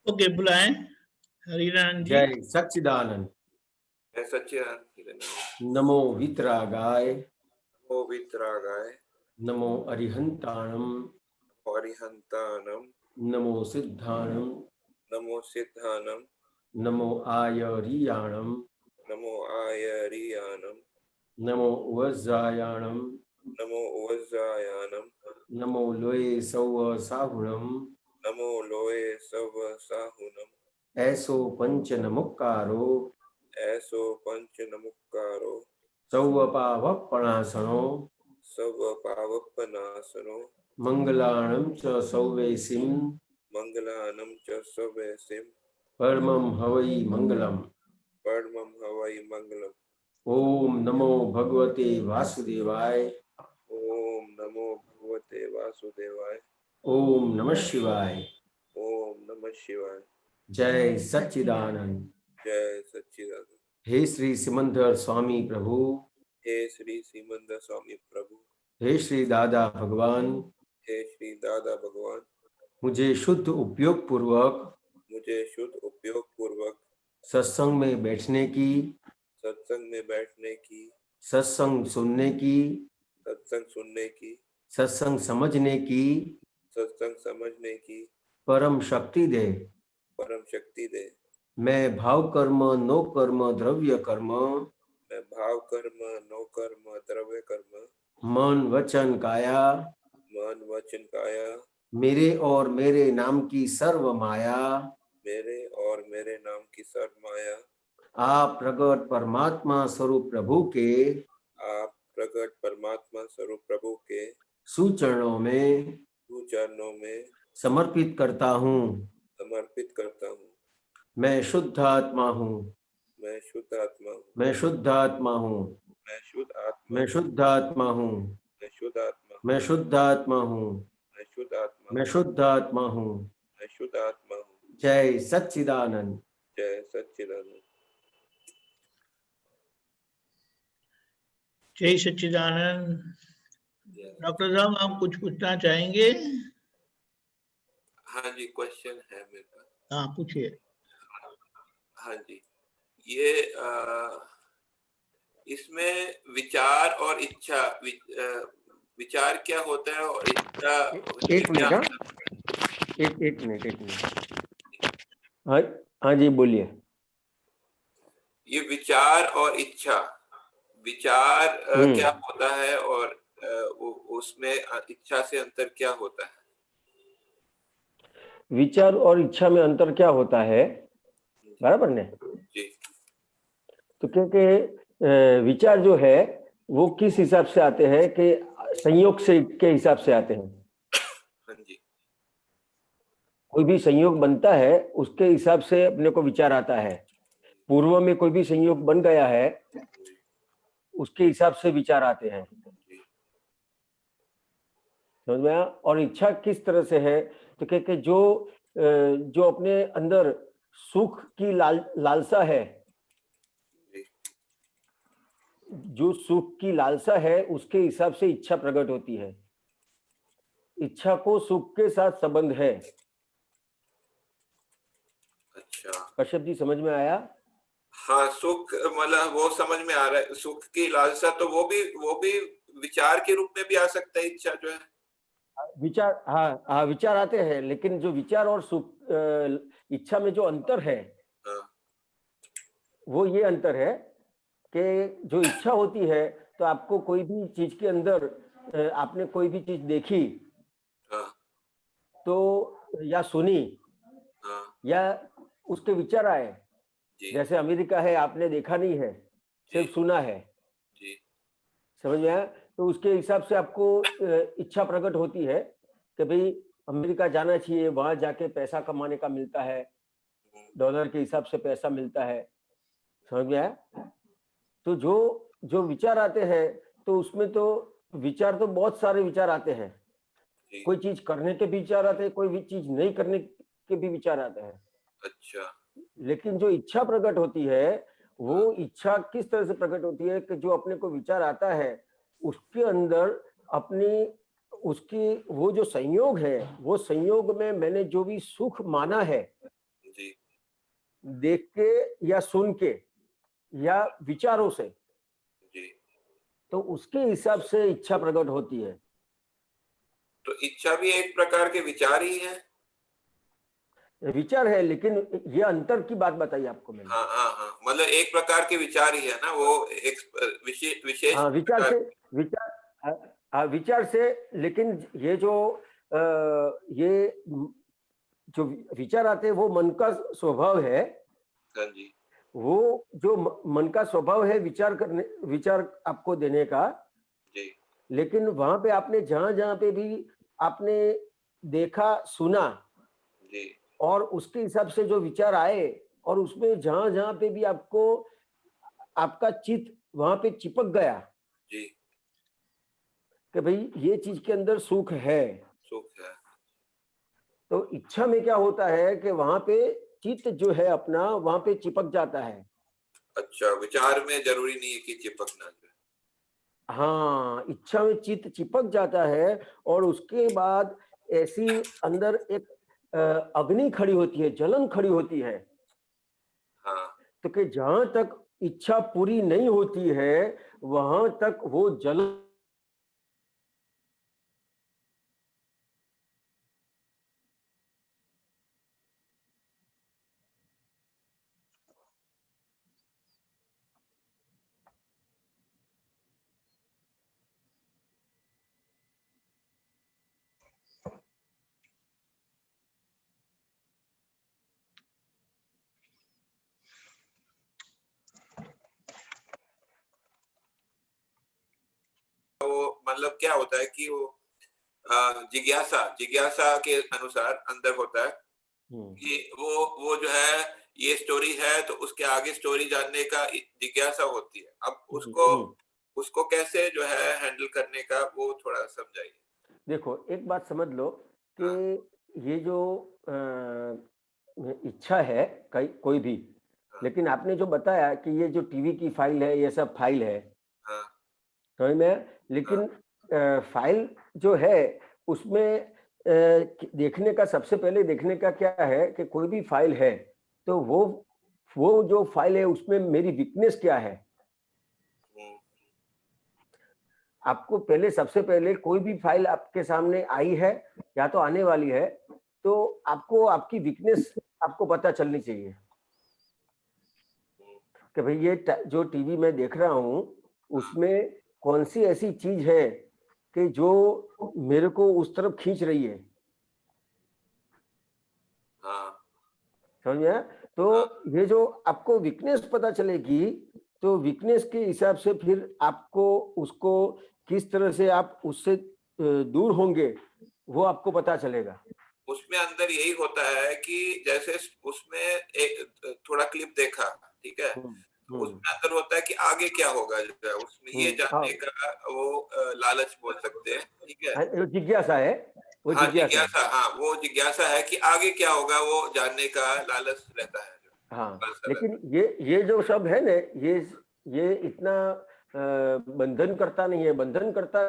Okay, बुलाएं हरिनारायण जी। जय सच्चिदानंद। जय सच्चिदानंद। नमो वितरागाय, नमो वितरागाय, नमो अरिहंताणम, अरिहंतानम, नमो सिद्धाणम, नमो सिद्धानम, नमो आयरियाणम, नमो आयरियानम, नमो वज्रायाणम, नमो वज्रायानम, नमो लोये सौव साहुणम, नमो लोये सव साहुनम, ऐसो पंच नमुक्कारो, ऐसो पंच नमुक्कारो, सौव पावपणासनो, सव पावपनासनो, मंगलाणम च सौवेसिम, मंगलानम च सवैसिम, परमं हवै मंगलम। परमं हवै मंगलम। ओम नमो भगवते वासुदेवाय, ओम नमो भगवते वासुदेवाय, ओम नमः शिवाय। ओम नमः शिवाय। जय सच्चिदानंद। जय सच्चिदानंद। हे श्री सिमंदर स्वामी प्रभु, हे श्री सिमंदर स्वामी प्रभु, हे श्री दादा भगवान, हे श्री दादा भगवान, मुझे शुद्ध उपयोग पूर्वक मुझे शुद्ध उपयोग पूर्वक सत्संग में बैठने की, सत्संग में बैठने की, सत्संग सुनने की, सत्संग सुनने की, सत्संग समझने की सत्संग समझने की परम शक्ति दे। परम शक्ति दे। मैं भाव कर्म, नो कर्म, द्रव्य कर्म, मैं भाव कर्म, नो कर्म, द्रव्य कर्म, मन वचन काया, मन वचन काया, मेरे और मेरे नाम की सर्व माया, मेरे और मेरे नाम की सर्व माया, आप प्रगट परमात्मा स्वरूप प्रभु के आप प्रकट परमात्मा स्वरूप प्रभु के सुचरणों में चरणों में समर्पित करता हूँ। समर्पित करता हूँ। मैं शुद्ध आत्मा हूँ, मैं शुद्ध आत्मा हूँ, मैं शुद्ध आत्मा हूँ, मैं शुद्ध आत्मा, मैं शुद्ध आत्मा हूँ, मैं शुद्ध आत्मा, मैं शुद्ध आत्मा हूँ, मैं शुद्ध आत्मा, मैं शुद्ध आत्मा हूँ। मैं शुद्ध आत्मा हूँ। जय सच्चिदानंद। जय सच्चिदानंद। जय सच्चिदानंद। डॉक्टर साहब, आप कुछ पूछना चाहेंगे? हाँ जी, क्वेश्चन है मेरे पास। हाँ, पूछिए। हाँ जी, ये इसमें विचार और इच्छा, विचार क्या होता है और इच्छा एक मिनट, हाँ, एक मिनट। हाँ जी, बोलिए। ये विचार और इच्छा, विचार क्या होता है और उसमें इच्छा से अंतर क्या होता है? विचार और इच्छा में अंतर क्या होता है, बराबर ने? जी। तो क्योंकि विचार जो है वो किस हिसाब से आते हैं कि संयोग से के हिसाब से आते हैं। हाँ जी। कोई भी संयोग बनता है उसके हिसाब से अपने को विचार आता है। पूर्व में कोई भी संयोग बन गया है उसके हिसाब से विचार आते हैं, समझ में आया? और इच्छा किस तरह से है, तो क्योंकि जो अपने अंदर सुख की लालसा है, जो सुख की लालसा है उसके हिसाब से इच्छा प्रकट होती है। इच्छा को सुख के साथ संबंध है। अच्छा, कश्यप जी, समझ में आया? हाँ, सुख मतलब वो समझ में आ रहा है। सुख की लालसा तो वो भी विचार के रूप में भी आ सकता है। इच्छा जो है विचार, हाँ, विचार आते हैं, लेकिन जो विचार और सुख इच्छा में जो अंतर है, वो ये अंतर है कि जो इच्छा होती है तो आपको कोई भी चीज के अंदर आपने कोई भी चीज देखी तो या सुनी या उसके विचार आए, जैसे अमेरिका है, आपने देखा नहीं है, सिर्फ सुना है, समझ में आया? तो उसके हिसाब से आपको इच्छा प्रकट होती है कि भाई अमेरिका जाना चाहिए, वहां जाके पैसा कमाने का मिलता है, डॉलर के हिसाब से पैसा मिलता है, समझ में आया? तो जो विचार आते हैं तो उसमें तो विचार तो बहुत सारे विचार आते हैं। कोई चीज करने के भी विचार आते हैं, कोई भी चीज नहीं करने के भी विचार आते हैं। अच्छा। लेकिन जो इच्छा प्रकट होती है वो इच्छा किस तरह से प्रकट होती है कि जो अपने को विचार आता है उसके अंदर अपनी उसकी वो जो संयोग है, वो संयोग में मैंने जो भी सुख माना है देख के या सुन के या विचारों से, जी। तो उसके हिसाब से इच्छा प्रकट होती है। तो इच्छा भी एक प्रकार के विचार ही है। विचार है, लेकिन ये अंतर की बात बताई आपको मैंने। हाँ हाँ हाँ, मतलब एक प्रकार के विचार ही है ना, वो एक विशेष हाँ, विचार प्रकार। से, विचार से, लेकिन ये जो ये जो विचार आते हैं वो मन का स्वभाव है। हाँ जी। वो जो मन का स्वभाव है विचार आपको देने का। जी। लेकिन वहां पे आपने जहां जहां पे भी आपने देखा सुना, जी। और उसके हिसाब से जो विचार आए, और उसमें जहां जहां पे भी आपको आपका चित्त वहां पे चिपक गया जी। कि भाई ये चीज के अंदर सुख है, सुख है। तो इच्छा में क्या होता है कि वहां पे चित्त जो है अपना वहां पे चिपक जाता है। अच्छा, विचार में जरूरी नहीं है कि चिपकना है। हाँ, इच्छा में चित्त चिपक जाता है, और उसके बाद ऐसी अंदर एक अग्नि खड़ी होती है, जलन खड़ी होती है। हाँ। तो कि जहां तक इच्छा पूरी नहीं होती है वहां तक वो जलन वो मतलब क्या होता है कि वो जिज्ञासा जिज्ञासा के अनुसार अंदर होता है कि वो जो है ये स्टोरी है, तो उसके आगे स्टोरी जानने का जिज्ञासा होती है। अब उसको उसको कैसे जो है हैंडल करने का, वो थोड़ा समझाइए। देखो, एक बात समझ लो कि हाँ। ये जो इच्छा है कोई भी, हाँ। लेकिन आपने जो बताया कि ये जो टीवी की फाइल है ये सब फाइल है, हाँ। समझ में आया? लेकिन फाइल जो है उसमें देखने का, सबसे पहले देखने का क्या है कि कोई भी फाइल है तो वो जो फाइल है उसमें मेरी वीकनेस क्या है। हम्म। आपको पहले, सबसे पहले कोई भी फाइल आपके सामने आई है या तो आने वाली है, तो आपको आपकी वीकनेस आपको पता चलनी चाहिए कि भाई ये जो टीवी में देख रहा हूं उसमें कौन सी ऐसी चीज है कि जो मेरे को उस तरफ खींच रही है। हाँ। समझ में आया? तो ये जो आपको वीकनेस पता चलेगी, तो वीकनेस के हिसाब से फिर आपको उसको किस तरह से आप उससे दूर होंगे वो आपको पता चलेगा। उसमें अंदर यही होता है कि जैसे उसमें एक थोड़ा क्लिप देखा, ठीक है, तो उसमें अंदर होता है कि आगे क्या होगा, जो है उसमें ये जानने का वो लालच बोल सकते हैं, ठीक है। जिज्ञासा है, वो हाँ, जिज्ञासा है। जिज्ञासा, हाँ, वो जिज्ञासा है कि आगे क्या होगा, वो जानने का लालच रहता है, हाँ, लालसा रहता लेकिन ये जो सब है ना, ये इतना बंधन करता नहीं है। बंधन करता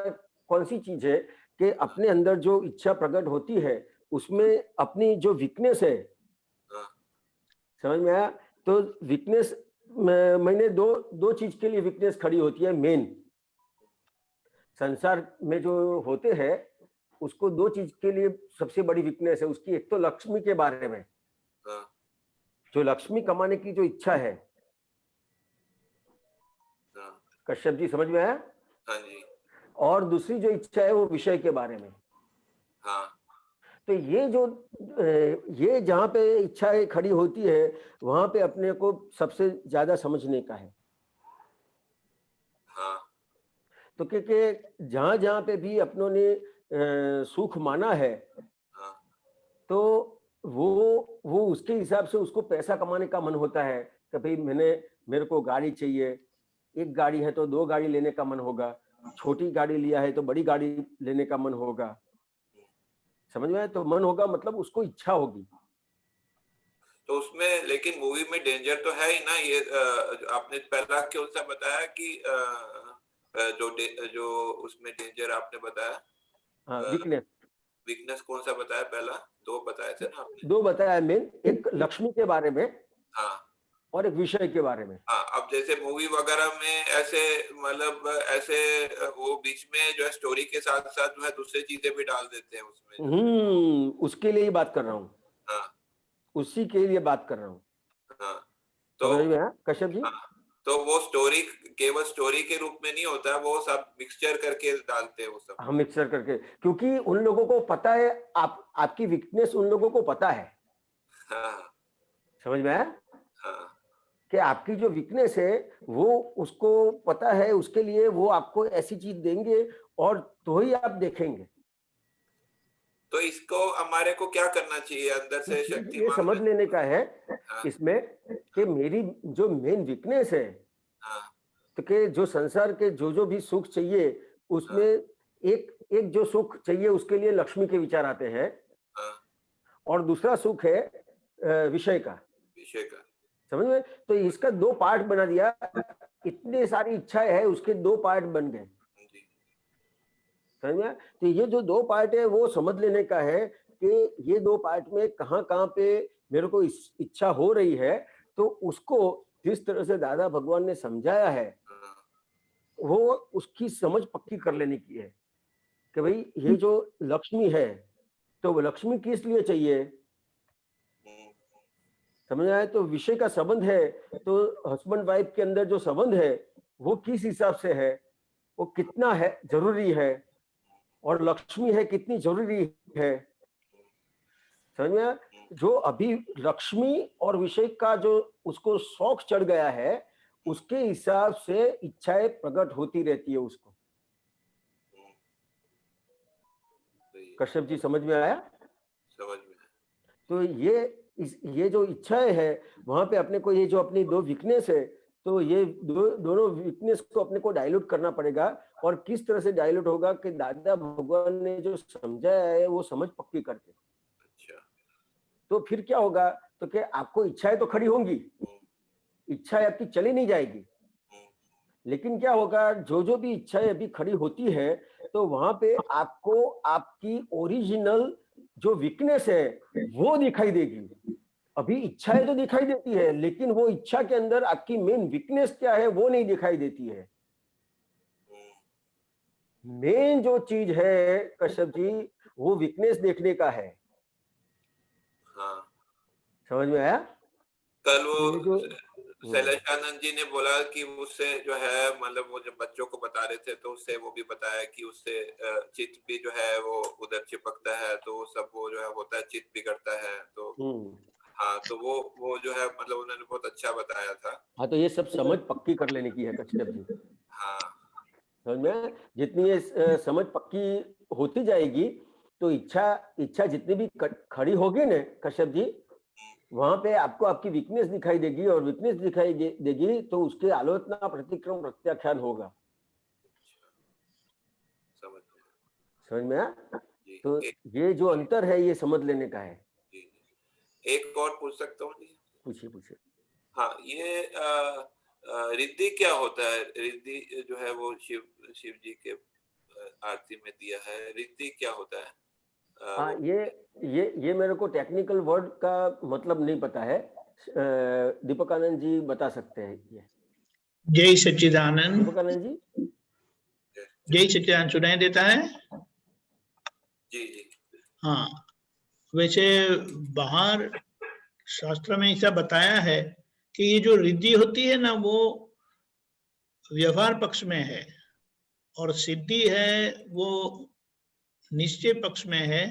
कौन सी चीज है कि अपने अंदर जो इच्छा प्रकट होती है उसमें अपनी जो वीकनेस है, हाँ। समझ में आया? तो वीकनेस, मैंने दो चीज के लिए वीकनेस खड़ी होती है मेन संसार में जो होते हैं, उसको दो चीज के लिए सबसे बड़ी वीकनेस है उसकी। एक तो लक्ष्मी के बारे में, हाँ। जो लक्ष्मी कमाने की जो इच्छा है। हाँ। कश्यप जी, समझ में आया? हाँ जी। और दूसरी जो इच्छा है वो विषय के बारे में। हाँ। तो ये जहां पे इच्छाएं खड़ी होती है वहां पे अपने को सबसे ज्यादा समझने का है। हाँ। तो क्योंकि जहां जहां पे भी अपनों ने सुख माना है, हाँ। तो वो उसके हिसाब से उसको पैसा कमाने का मन होता है कि भाई मेरे को गाड़ी चाहिए। एक गाड़ी है तो दो गाड़ी लेने का मन होगा, छोटी गाड़ी लिया है तो बड़ी गाड़ी लेने का मन होगा। समझ में आया? तो मन होगा मतलब उसको इच्छा होगी। तो उसमें लेकिन मूवी में डेंजर तो है ही ना, ये आपने पहला क्यों सा बताया कि जो उसमें डेंजर आपने बताया, हाँ, वीकनेस। वीकनेस कौन सा बताया? पहला दो बताए थे ना आपने। दो बताया मेन, एक लक्ष्मी के बारे में हाँ और एक विषय के बारे में। हाँ, अब जैसे मूवी वगैरह में ऐसे मतलब ऐसे वो बीच में जो है स्टोरी के साथ साथ जो है दूसरी चीजें भी डाल देते हैं उसमें जो है। उसके लिए ही बात कर रहा हूँ, हाँ उसी के लिए बात कर रहा हूँ। हाँ तो समझ में आया कश्यप जी? हाँ, तो वो स्टोरी केवल स्टोरी के रूप में नहीं होता, वो सब मिक्सचर करके डालते हैं वो सब। हम मिक्सर करके, क्योंकि उन लोगों को पता है, आपकी वीकनेस उन लोगों को पता है। हाँ समझ में आया हाँ कि आपकी जो वीकनेस है वो उसको पता है, उसके लिए वो आपको ऐसी चीज देंगे और तो ही आप देखेंगे। तो इसको हमारे को क्या करना चाहिए अंदर से शक्ति ये समझ लेने का है हाँ इसमें कि मेरी जो मेन वीकनेस है, हाँ तो कि जो संसार के जो भी सुख चाहिए उसमें एक एक जो सुख चाहिए उसके लिए लक्ष्मी के विचार आते हैं, हाँ और दूसरा सुख है विषय का। विषय का। समझ में? तो इसका दो पार्ट बना दिया, इतनी सारी इच्छाएं है उसके दो पार्ट बन गए। जी समझ में? तो ये जो दो पार्ट है वो समझ लेने का है कि ये दो पार्ट में कहाँ कहाँ पे मेरे को इच्छा हो रही है, तो उसको जिस तरह से दादा भगवान ने समझाया है हाँ वो उसकी समझ पक्की कर लेने की है कि भाई ये जो लक्ष्मी है तो वो लक्ष्मी किस लिए चाहिए। समझ आए? तो विषय का संबंध है, तो हस्बैंड वाइफ के अंदर जो संबंध है वो किस हिसाब से है, वो कितना है जरूरी है, और लक्ष्मी है कितनी जरूरी है। समझ में आया? जो अभी लक्ष्मी और विषय का जो उसको शौक चढ़ गया है उसके हिसाब से इच्छाएं प्रकट होती रहती है उसको। कश्यप जी समझ में आया? समझ में। तो ये जो इच्छाएं है वहां पे अपने को ये जो अपनी दो वीकनेस है, तो ये दोनों वीकनेस को अपने को डाइल्यूट करना पड़ेगा। और किस तरह से डाइल्यूट होगा कि दादा भगवान ने जो समझाया है वो समझ पक्की करके। अच्छा तो फिर क्या होगा, तो कि आपको इच्छाएं तो खड़ी होंगी, इच्छाएं आपकी चली नहीं जाएगी, लेकिन क्या होगा जो भी इच्छाएं अभी खड़ी होती है तो वहां पे आपको आपकी ओरिजिनल जो वीकनेस है वो दिखाई देगी। अभी इच्छाएं तो दिखाई देती है लेकिन वो इच्छा के अंदर आपकी मेन वीकनेस क्या है वो नहीं दिखाई देती है। मेन जो चीज है कश्यप जी वो वीकनेस देखने का है। हाँ समझ में आया? कल वो ये जो शैलेशानंद जी ने बोला कि उससे जो है मतलब वो जब बच्चों को बता रहे थे तो उससे वो भी बताया कि उससे चित्त भी जो है वो उधर चिपकता है, तो वो सब वो जो है होता है, चित्त बिगड़ता है। तो हाँ तो वो जो है मतलब उन्होंने बहुत अच्छा बताया था। हाँ तो ये सब समझ पक्की कर लेने की है कश्यप जी। हाँ समझ में? जितनी ये समझ पक्की होती जाएगी तो इच्छा जितनी भी खड़ी होगी ना कश्यप जी, वहां पे आपको आपकी वीकनेस दिखाई देगी, और वीकनेस दिखाई देगी तो उसके आलोचना प्रतिक्रम प्रत्याख्यान होगा। समझ में आया? तो ये जो अंतर है ये समझ लेने का है। एक और पूछ सकता हूँ जी? पूछिए। हाँ ये रिद्धि क्या होता है? रिद्धि जो है वो शिव जी के आरती में दिया है, रिद्धि क्या होता है? हाँ ये मेरे को टेक्निकल वर्ड का मतलब नहीं पता है, दीपकानंद जी बता सकते हैं ये। जय सच्चिदानंद। दीपकानंद जी जय सच्चिदानंद सुनाई देता है? जी जी हाँ, वैसे बाहर शास्त्र में ऐसा बताया है कि ये जो रिद्धि होती है ना वो व्यवहार पक्ष में है, और सिद्धि है वो निश्चय पक्ष में है।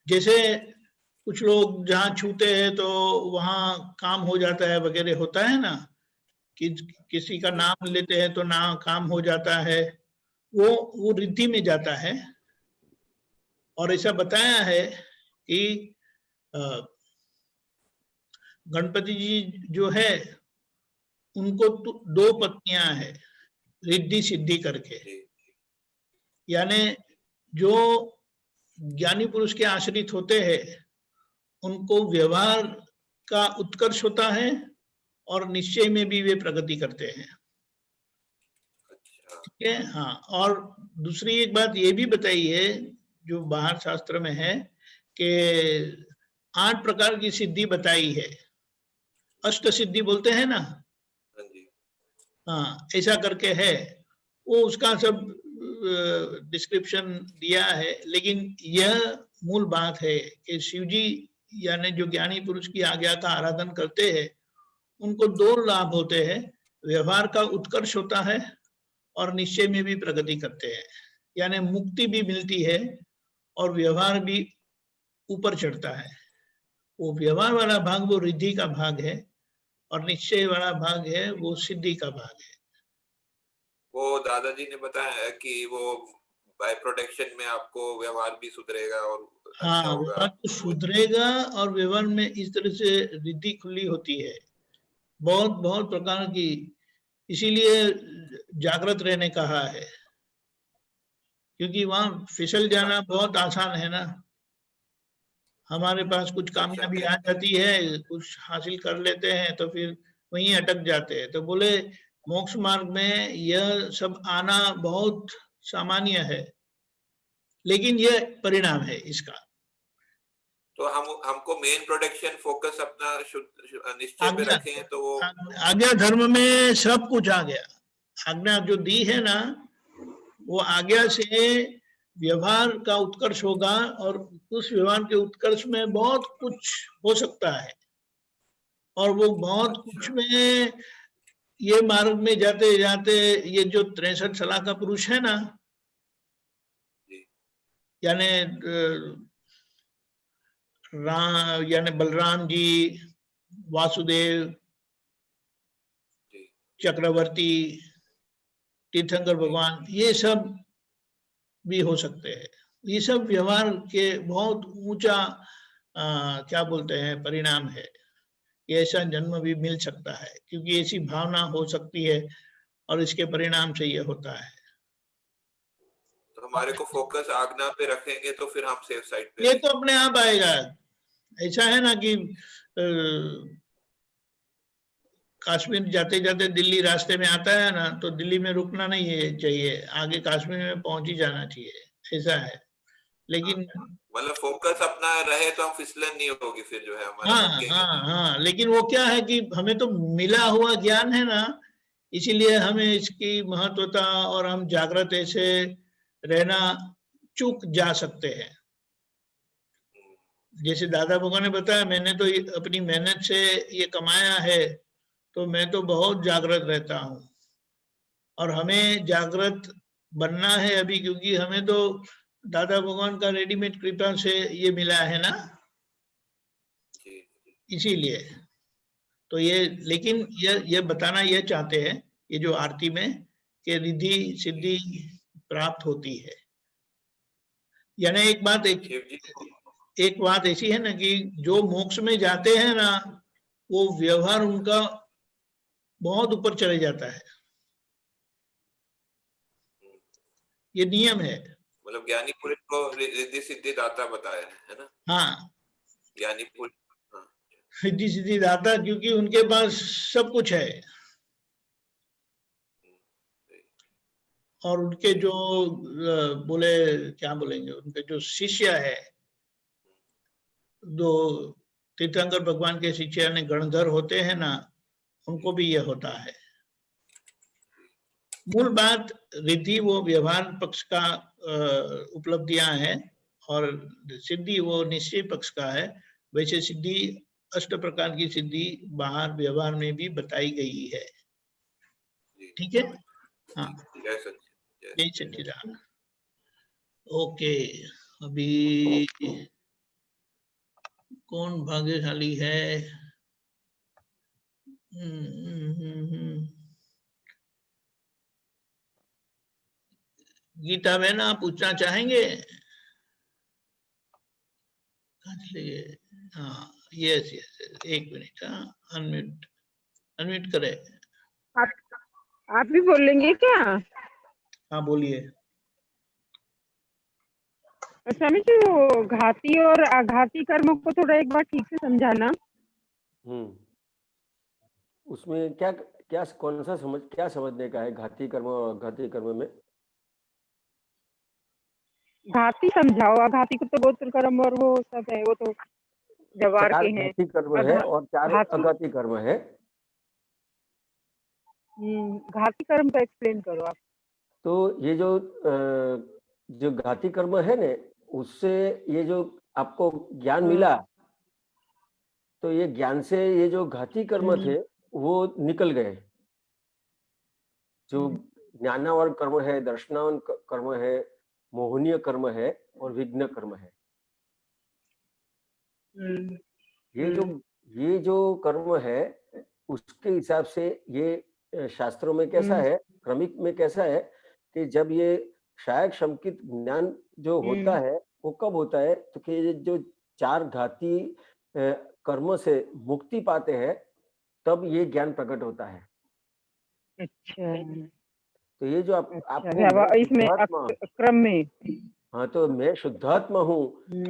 जैसे कुछ लोग जहाँ छूते हैं तो वहां काम हो जाता है वगैरह होता है ना, कि किसी का नाम लेते हैं तो ना काम हो जाता है, वो रिद्धि में जाता है। और ऐसा बताया है कि गणपति जी जो है उनको दो पत्नियां हैं रिद्धि सिद्धि करके, यानी जो ज्ञानी पुरुष के आश्रित होते हैं उनको व्यवहार का उत्कर्ष होता है और निश्चय में भी वे प्रगति करते हैं। ठीक है? हाँ, और दूसरी एक बात ये भी बताई है जो बाहर शास्त्र में है कि 8 प्रकार की सिद्धि बताई है, अष्ट सिद्धि बोलते हैं ना, हाँ ऐसा करके है, वो उसका सब डिस्क्रिप्शन दिया है। लेकिन यह मूल बात है कि शिव जी यानी जो ज्ञानी पुरुष की आज्ञा का आराधन करते हैं उनको 2 लाभ होते हैं, व्यवहार का उत्कर्ष होता है और निश्चय में भी प्रगति करते हैं, यानी मुक्ति भी मिलती है और व्यवहार भी ऊपर चढ़ता है। वो व्यवहार वाला भाग वो रिद्धि का भाग है और निश्चय वाला भाग है वो सिद्धि का भाग है। वो दादाजी ने बताया है कि वो बाय प्रोटेक्शन में आपको व्यवहार भी सुधरेगा और हाँ अच्छा होगा, व्यवहार तो सुधरेगा और व्यवहार में इस तरह से रिद्धि खुली होती है, बहुत बहुत प्रकार की, इसीलिए जागृत रहने कहा है, क्योंकि वहां फिसल जाना बहुत आसान है ना। हमारे पास कुछ कामयाबी आ जाती है, कुछ हासिल कर लेते हैं तो फिर वहीं अटक जाते हैं। तो बोले मोक्ष मार्ग में यह सब आना बहुत सामान्य है, लेकिन यह परिणाम है इसका। तो हमको मेन प्रोडक्शन फोकस अपना निश्चय पे रखें तो वो आज्ञा धर्म में सब कुछ आ गया। आज्ञा जो दी है ना, वो आज्ञा से व्यवहार का उत्कर्ष होगा और उस व्यवहार के उत्कर्ष में बहुत कुछ हो सकता है, और वो बहुत कुछ में ये मार्ग में जाते जाते ये जो 63 साल का पुरुष है ना, यानी यानी बलराम जी, वासुदेव, चक्रवर्ती, तीर्थंकर भगवान, ये सब भी हो सकते हैं। ये सब व्यवहार के बहुत ऊंचा क्या बोलते हैं परिणाम है। ऐसा जन्म भी मिल सकता है क्योंकि ऐसी भावना हो सकती है और इसके परिणाम से ये होता है। तो हमारे को फोकस आज्ञा पे रखेंगे तो फिर हम सेफ साइड पे ये तो अपने आप आएगा। ऐसा है ना कि कश्मीर जाते जाते दिल्ली रास्ते में आता है ना, तो दिल्ली में रुकना नहीं है चाहिए, आगे कश्मीर में पहुंच ही जाना चाहिए, ऐसा है। लेकिन मतलब फोकस अपना रहे तो हम फिसलन नहीं होगी फिर जो है हमारा। हाँ, लेकिन वो क्या है कि हमें तो मिला हुआ ज्ञान है ना, इसीलिए हमें इसकी महत्वता और हम जागृत ऐसे रहना चूक जा सकते हैं। जैसे दादा भगवान ने बताया, मैंने तो अपनी मेहनत से ये कमाया है, तो मैं तो बहुत जागृत रहता हूँ, और हमें जागृत बनना है अभी, क्योंकि हमें तो दादा भगवान का रेडीमेड कृपा से ये मिला है ना, इसीलिए तो ये। लेकिन ये बताना ये चाहते हैं ये जो आरती में कि रिद्धि सिद्धि प्राप्त होती है, यानी एक बात ऐसी है ना कि जो मोक्ष में जाते हैं ना, वो व्यवहार उनका बहुत ऊपर चले जाता है, ये नियम है। मतलब ज्ञानी पुरुष को रिद्धि सिद्धि दाता बताया है ना। हाँ, ज्ञानी पुरुष रिद्धि सिद्धि दाता, क्योंकि उनके पास सब कुछ है, और उनके जो बोले क्या बोलेंगे, उनके जो शिष्य है, जो तीर्थंकर भगवान के शिष्य यानी गणधर होते हैं ना, उनको भी यह होता है। मूल बात रिद्धि वो व्यवहार पक्ष का उपलब्धियां है, और सिद्धि वो निश्चय पक्ष का है। वैसे सिद्धि 8 प्रकार की सिद्धि बाहर व्यवहार में भी बताई गई है। ठीक है, हाँ, जय सच्चिदानंद। ओके, अभी कौन भाग्यशाली है? गीता बहन, आप पूछना चाहेंगे? हाँ, यस यस, एक मिनट, हाँ, अनम्यूट करे। आप भी बोलेंगे क्या? हाँ बोलिए। स्वामी जी, वो घाती और आघाती कर्म को थोड़ा एक बार ठीक से समझाना। उसमें क्या क्या कौन सा क्या समझने का है घाती कर्म और आघाती कर्म में? घाती समझाओ, आघाती को तो गोत्र कर्म और वो सब है, वो तो व्यवहार चार के हैं। घाती कर्म है और 4 घाती अघाती कर्म है। घाती कर्म का एक्सप्लेन करो आप। तो ये जो घाती कर्म है ने, उससे ये जो आपको ज्ञान मिला, तो ये ज्ञान से ये जो घाती कर्म थे वो निकल गए। जो ज्ञानावन कर्म है, दर्शनावन कर्म है, मोहनीय कर्म है और विघ्न कर्म है। ये जो कर्म है उसके हिसाब से ये शास्त्रों में कैसा है, क्रमिक में कैसा है कि जब ये शायक शंकित ज्ञान जो होता है वो कब होता है, तो कि ये जो 4 घाती कर्म से मुक्ति पाते हैं तब ये ज्ञान प्रकट होता है। अच्छा, तो ये जो अच्छा, इसमें क्रम में, हाँ, तो मैं शुद्धात्मा हूँ,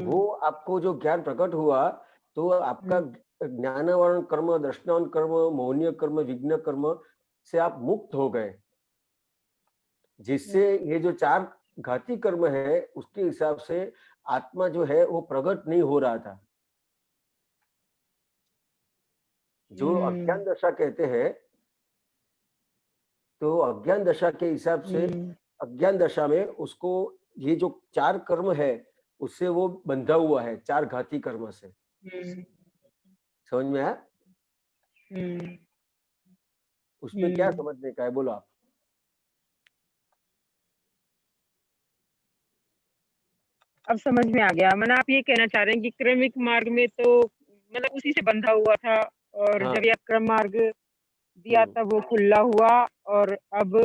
वो आपको जो ज्ञान प्रकट हुआ तो आपका ज्ञानावरण कर्म, दर्शनावन कर्म, मोहनीय कर्म, विघ्न कर्म से आप मुक्त हो गए, जिससे ये जो 4 घाती कर्म है उसके हिसाब से आत्मा जो है वो प्रकट नहीं हो रहा था। जो अज्ञान दशा कहते हैं, तो अज्ञान दशा के हिसाब से अज्ञान दशा में उसको ये जो 4 कर्म है उससे वो बंधा हुआ है, 4 घाती कर्म से। समझ में आया? उसमें क्या समझने का है, बोलो आप। अब समझ में आ गया। मतलब आप ये कहना चाह रहे हैं कि क्रमिक मार्ग में तो मतलब उसी से बंधा हुआ था, और हाँ। जब ये क्रम मार्ग दिया तब वो खुला हुआ, और अब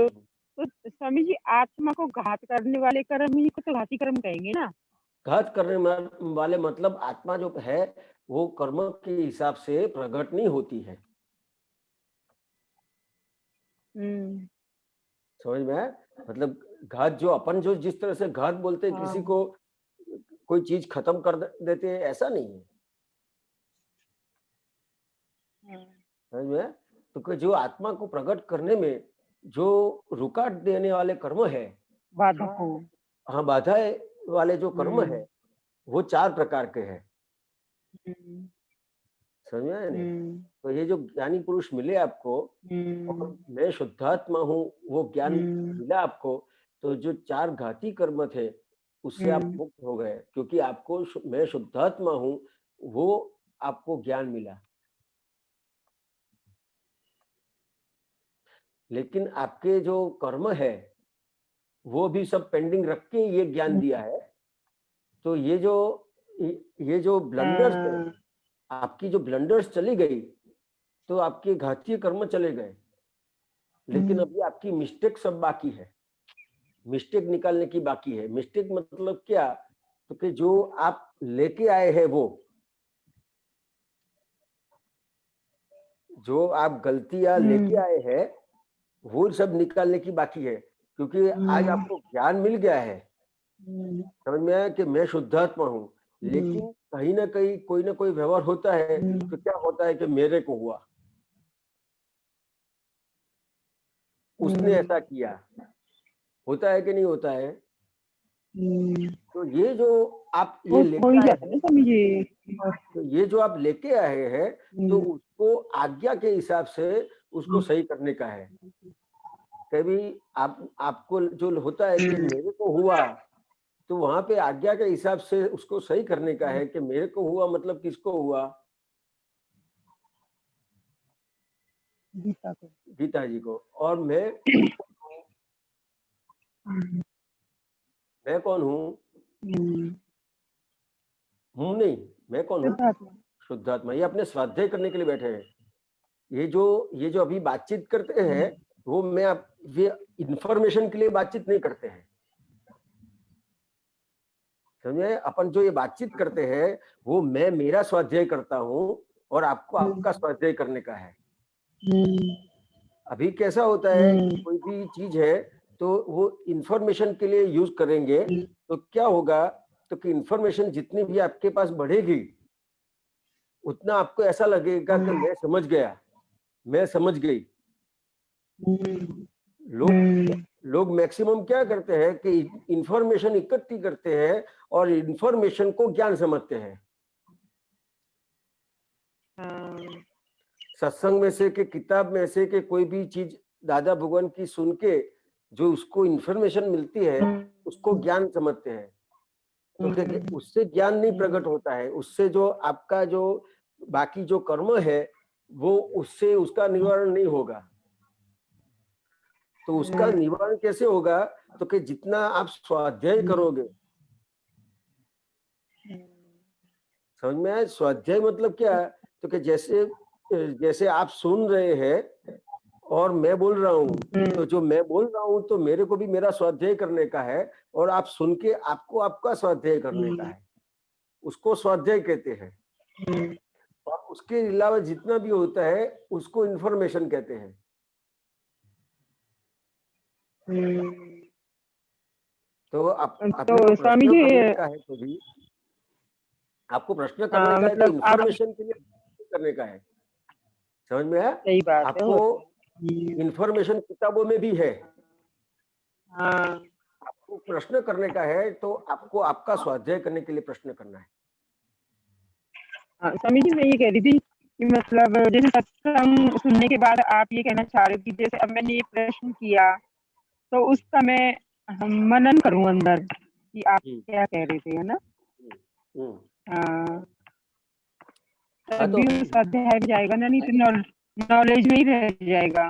तो स्वामी जी आत्मा को घात करने वाले कर्म ही को तो घाती कर्म कहेंगे ना? घात करने वाले मतलब आत्मा जो है वो कर्म के हिसाब से प्रकट नहीं होती है। समझ में आया? मतलब घात जो अपन जो जिस तरह से घात बोलते हैं, किसी को कोई चीज खत्म कर देते हैं, ऐसा नहीं है। समझ में आया? तो जो आत्मा को प्रकट करने में जो रुकावट देने वाले कर्म है, बाधा, हाँ, बाधाएं वाले जो कर्म है वो 4 प्रकार के हैं। समझ में आया नहीं? तो ये जो ज्ञानी पुरुष मिले आपको, और मैं शुद्धात्मा हूँ वो ज्ञान मिला आपको, तो जो 4 घाती कर्म थे उससे आप मुक्त हो गए, क्योंकि आपको मैं शुद्धात्मा हूँ वो आपको ज्ञान मिला। लेकिन आपके जो कर्म है वो भी सब पेंडिंग रख के ये ज्ञान दिया है। तो ये जो ब्लंडर्स है, आपकी जो ब्लंडर्स चली गई तो आपके घातीय कर्म चले गए, लेकिन अभी आपकी मिस्टेक सब बाकी है, मिस्टेक निकालने की बाकी है। मिस्टेक मतलब क्या, तो कि जो आप लेके आए हैं जो आप गलतियां लेके आए हैं वो सब निकालने की बाकी है, क्योंकि आज आपको ज्ञान मिल गया है, समझ में आया कि मैं शुद्धात्मा हूँ, लेकिन कहीं ना कहीं कोई ना कोई व्यवहार होता है, तो क्या होता है कि मेरे को हुआ, उसने ऐसा किया, होता है कि नहीं होता है? तो ये जो आप ये लेके आए हैं, तो ये जो आप लेके आए हैं, तो उसको आज्ञा के हिसाब से उसको सही करने का है। कभी आपको जो होता है कि मेरे को हुआ, तो वहां पे आज्ञा के हिसाब से उसको सही करने का है कि मेरे को हुआ मतलब किसको हुआ? गीता जी को। और मैं कौन हूँ? हूँ नहीं, मैं कौन हूँ? शुद्धात्मा। ये अपने स्वाध्याय करने के लिए बैठे हैं। ये जो अभी बातचीत करते हैं वो ये इंफॉर्मेशन के लिए बातचीत नहीं करते हैं, समझे? अपन जो ये बातचीत करते हैं वो मैं मेरा स्वाध्याय करता हूँ और आपको आपका स्वाध्याय करने का है। अभी कैसा होता है, कोई भी चीज है तो वो इंफॉर्मेशन के लिए यूज करेंगे, तो क्या होगा, तो कि इंफॉर्मेशन जितनी भी आपके पास बढ़ेगी उतना आपको ऐसा लगेगा कि मैं समझ गया, मैं समझ गई। लोग मैक्सिमम क्या करते हैं कि इंफॉर्मेशन इकट्ठी करते हैं और इंफॉर्मेशन को ज्ञान समझते हैं। सत्संग में से के किताब में से के कोई भी चीज दादा भगवान की सुन के जो उसको इंफॉर्मेशन मिलती है उसको ज्ञान समझते हैं, क्योंकि उससे ज्ञान नहीं प्रकट होता है, उससे जो आपका जो बाकी जो कर्म है वो उससे उसका निवारण नहीं होगा। तो उसका निवारण कैसे होगा? तो कि जितना आप स्वाध्याय करोगे, समझ में आया? स्वाध्याय मतलब क्या है? तो कि जैसे जैसे आप सुन रहे हैं और मैं बोल रहा हूँ, तो जो मैं बोल रहा हूँ तो मेरे को भी मेरा स्वाध्याय करने का है, और आप सुन के आपको आपका स्वाध्याय करने का है, उसको स्वाध्याय कहते हैं। और उसके अलावा जितना भी होता है उसको इंफॉर्मेशन कहते हैं। तो अपने को स्वामी प्रश्न जी, करने का है, तो भी आपको प्रश्न करने का है तो मतलब आप, इंफॉर्मेशन के लिए करने का है। समझ में आया? सही बात है। आपको इंफॉर्मेशन किताबों में भी है, हाँ, आपको प्रश्न करने का है तो आपको आपका स्वाध्याय करने के लिए प्रश्न करना है। स्वामी जी मैं ये कह रही थी कि मतलब जैसे सत्संग सुनने के बाद आप ये कहना चाह रहे थे, जैसे अब मैंने ये प्रश्न किया तो उसका मैं मनन करूं अंदर कि आप क्या कह रहे थे, है ना? हाँ, तो तभी उस अध्याय में जाएगा ना, नहीं तो नॉलेज में ही रह जाएगा।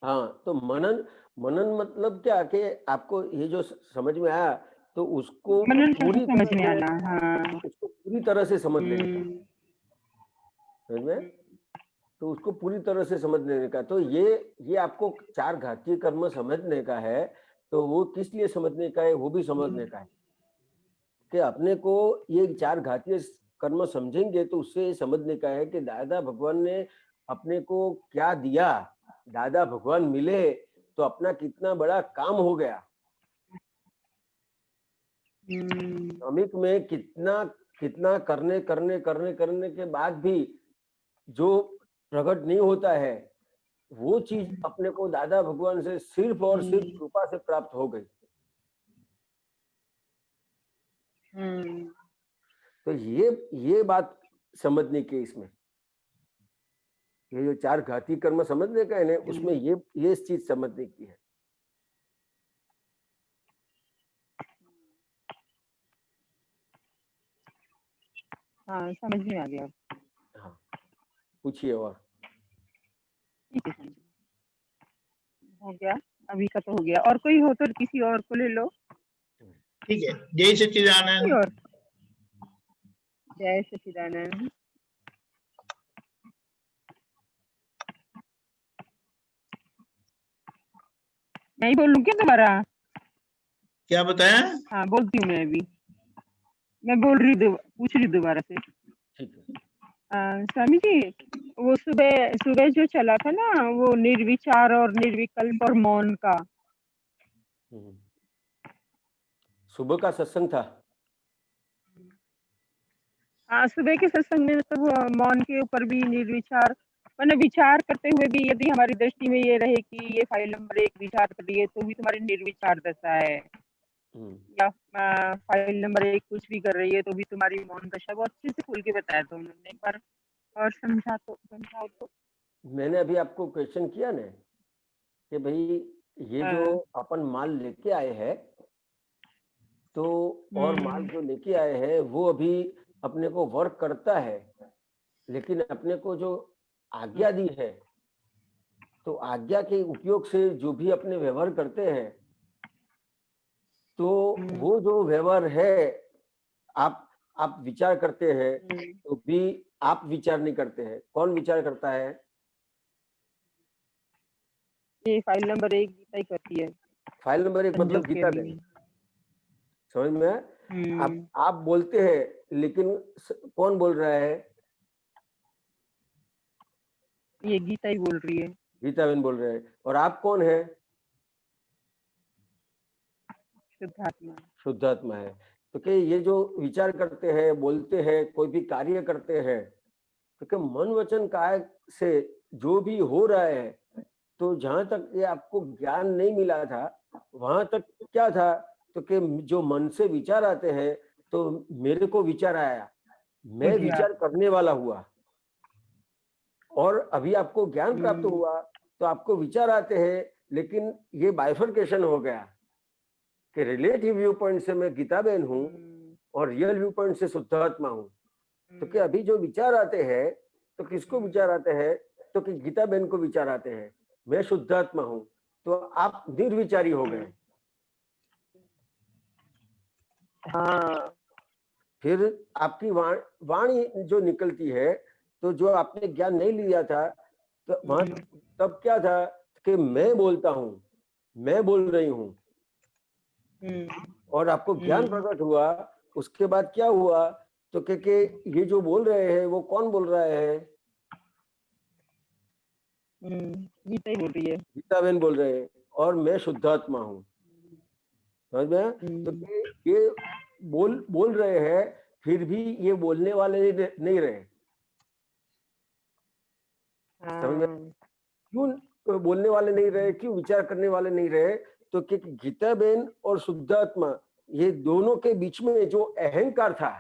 हाँ, तो मनन मनन मतलब क्या कि आपको ये जो समझ में आया तो उसको मनन पूरी समझ तरह में से, आना। हाँ, उसको पूरी तरह से समझ लेने का, समझ में? तो उसको पूरी तरह से समझ लेने का, तो ये आपको 4 घातीय कर्म समझने का है। तो वो किस लिए समझने का है वो भी समझने का है कि अपने को ये 4 घातीय कर्म समझेंगे तो उससे ये समझने का है कि दादा भगवान ने अपने को क्या दिया, दादा भगवान मिले तो अपना कितना बड़ा काम हो गया। श्रमिक में कितना कितना करने करने करने करने के बाद भी जो प्रकट नहीं होता है वो चीज अपने को दादा भगवान से सिर्फ और सिर्फ कृपा से प्राप्त हो गई। तो ये बात समझने की इसमें, ये जो 4 घाती कर्म समझने का है ना, उसमें ये चीज समझने की है। हाँ, समझ में आ गया। हाँ, पूछिए। और ठीक है, हो गया, अभी का तो हो गया। और कोई हो तो किसी और को ले लो। ठीक है। जय सच्चिदानंद। और जय सच्चिदानंद। मैं ही बोलूं क्या दोबारा? क्या बताया? हाँ, बोलती हूँ मैं अभी। मैं बोल रही हूँ, पूछ रही दोबारा से। ठीक है। स्वामी जी, वो सुबह सुबह जो चला था ना, वो निर्विचार और निर्विकल्प और मौन का, सुबह का सत्संग था। हाँ, सुबह के सत्संग में तो वो मौन के ऊपर भी निर्विचार, मैंने विचार करते हुए भी यदि हमारी दृष्टि में ये रहे कि ये फाइल नंबर 1 विचार कर रही है तो भी तुम्हारी निर्विचार दशा है, या फाइल नंबर 1 कुछ भी कर रही है तो भी तुम्हारी मौन दशा। बहुत अच्छे से खोल के बताया था उन्होंने, एक बार और समझाओ तो। मैंने अभी आपको क्वेश्चन किया ना कि भाई ये जो अपन माल लेके आए हैं, तो और माल जो लेके आए हैं वो अभी अपने को वर्क करता है, लेकिन अपने को जो आज्ञा दी है तो आज्ञा के उपयोग से जो भी अपने व्यवहार करते हैं, तो वो जो व्यवहार है आप विचार करते हैं तो भी आप विचार नहीं करते हैं। कौन विचार करता है? ये फाइल नंबर 1 गीता ही करती है। फाइल नंबर 1 मतलब गीता देवी, समझ में? आप बोलते हैं लेकिन कौन बोल रहा है? ये गीता ही बोल रही है। गीता बहन बोल रहे हैं। और आप कौन है? शुद्धात्मा। शुद्धात्मा है। तो कि ये जो विचार करते हैं, बोलते हैं, कोई भी कार्य करते हैं, तो कि मन वचन काय से जो भी हो रहा है, तो जहां तक ये आपको ज्ञान नहीं मिला था वहां तक क्या था, तो कि जो मन से विचार आते हैं तो मेरे को विचार आया, मैं विचार करने वाला हुआ, और अभी आपको ज्ञान प्राप्त हुआ तो आपको विचार आते हैं, लेकिन ये बाइफर्केशन हो गया कि रिलेटिव व्यू पॉइंट से मैं गीता बहन हूँ और रियल व्यू पॉइंट से शुद्धात्मा हूँ। तो कि अभी जो विचार आते हैं तो किसको विचार आते हैं? तो कि गीता बहन को विचार आते हैं, मैं शुद्धात्मा हूँ, तो आप निर्विचारी हो गए। हाँ। फिर आपकी वाणी जो निकलती है, तो जो आपने ज्ञान नहीं लिया था तो वहां तब क्या था कि मैं बोलता हूँ, मैं बोल रही हूँ, और आपको ज्ञान प्रकट हुआ। उसके बाद क्या हुआ? तो कि ये जो बोल रहे हैं वो कौन बोल रहा है? गीता ही बोल रही है, गीता बहन बोल रहे हैं, और मैं शुद्धात्मा हूँ। समझ में? तो ये बोल रहे हैं, फिर भी ये बोलने वाले नहीं रहे। समझ में? क्यों बोलने वाले नहीं रहे, क्यों विचार करने वाले नहीं रहे? तो कि गीता बहन और शुद्धात्मा, ये दोनों के बीच में जो अहंकार था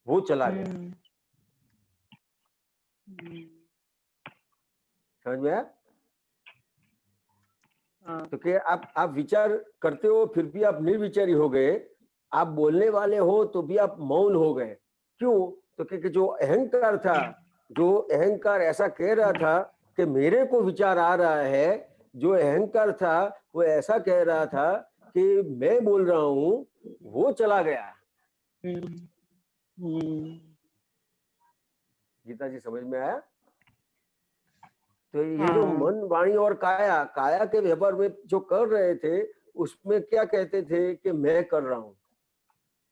वो चला गया। समझ में आया? तो कि आप विचार करते हो फिर भी आप निर्विचारी हो गए, आप बोलने वाले हो तो भी आप मौन हो गए। क्यों? तो कि जो अहंकार था, जो अहंकार ऐसा कह रहा था कि मेरे को विचार आ रहा है, जो अहंकार था वो ऐसा कह रहा था कि मैं बोल रहा हूं, वो चला गया। गीता जी समझ में आया? तो ये जो मन, वाणी और काया, काया के व्यवहार में जो कर रहे थे उसमें क्या कहते थे कि मैं कर रहा हूं,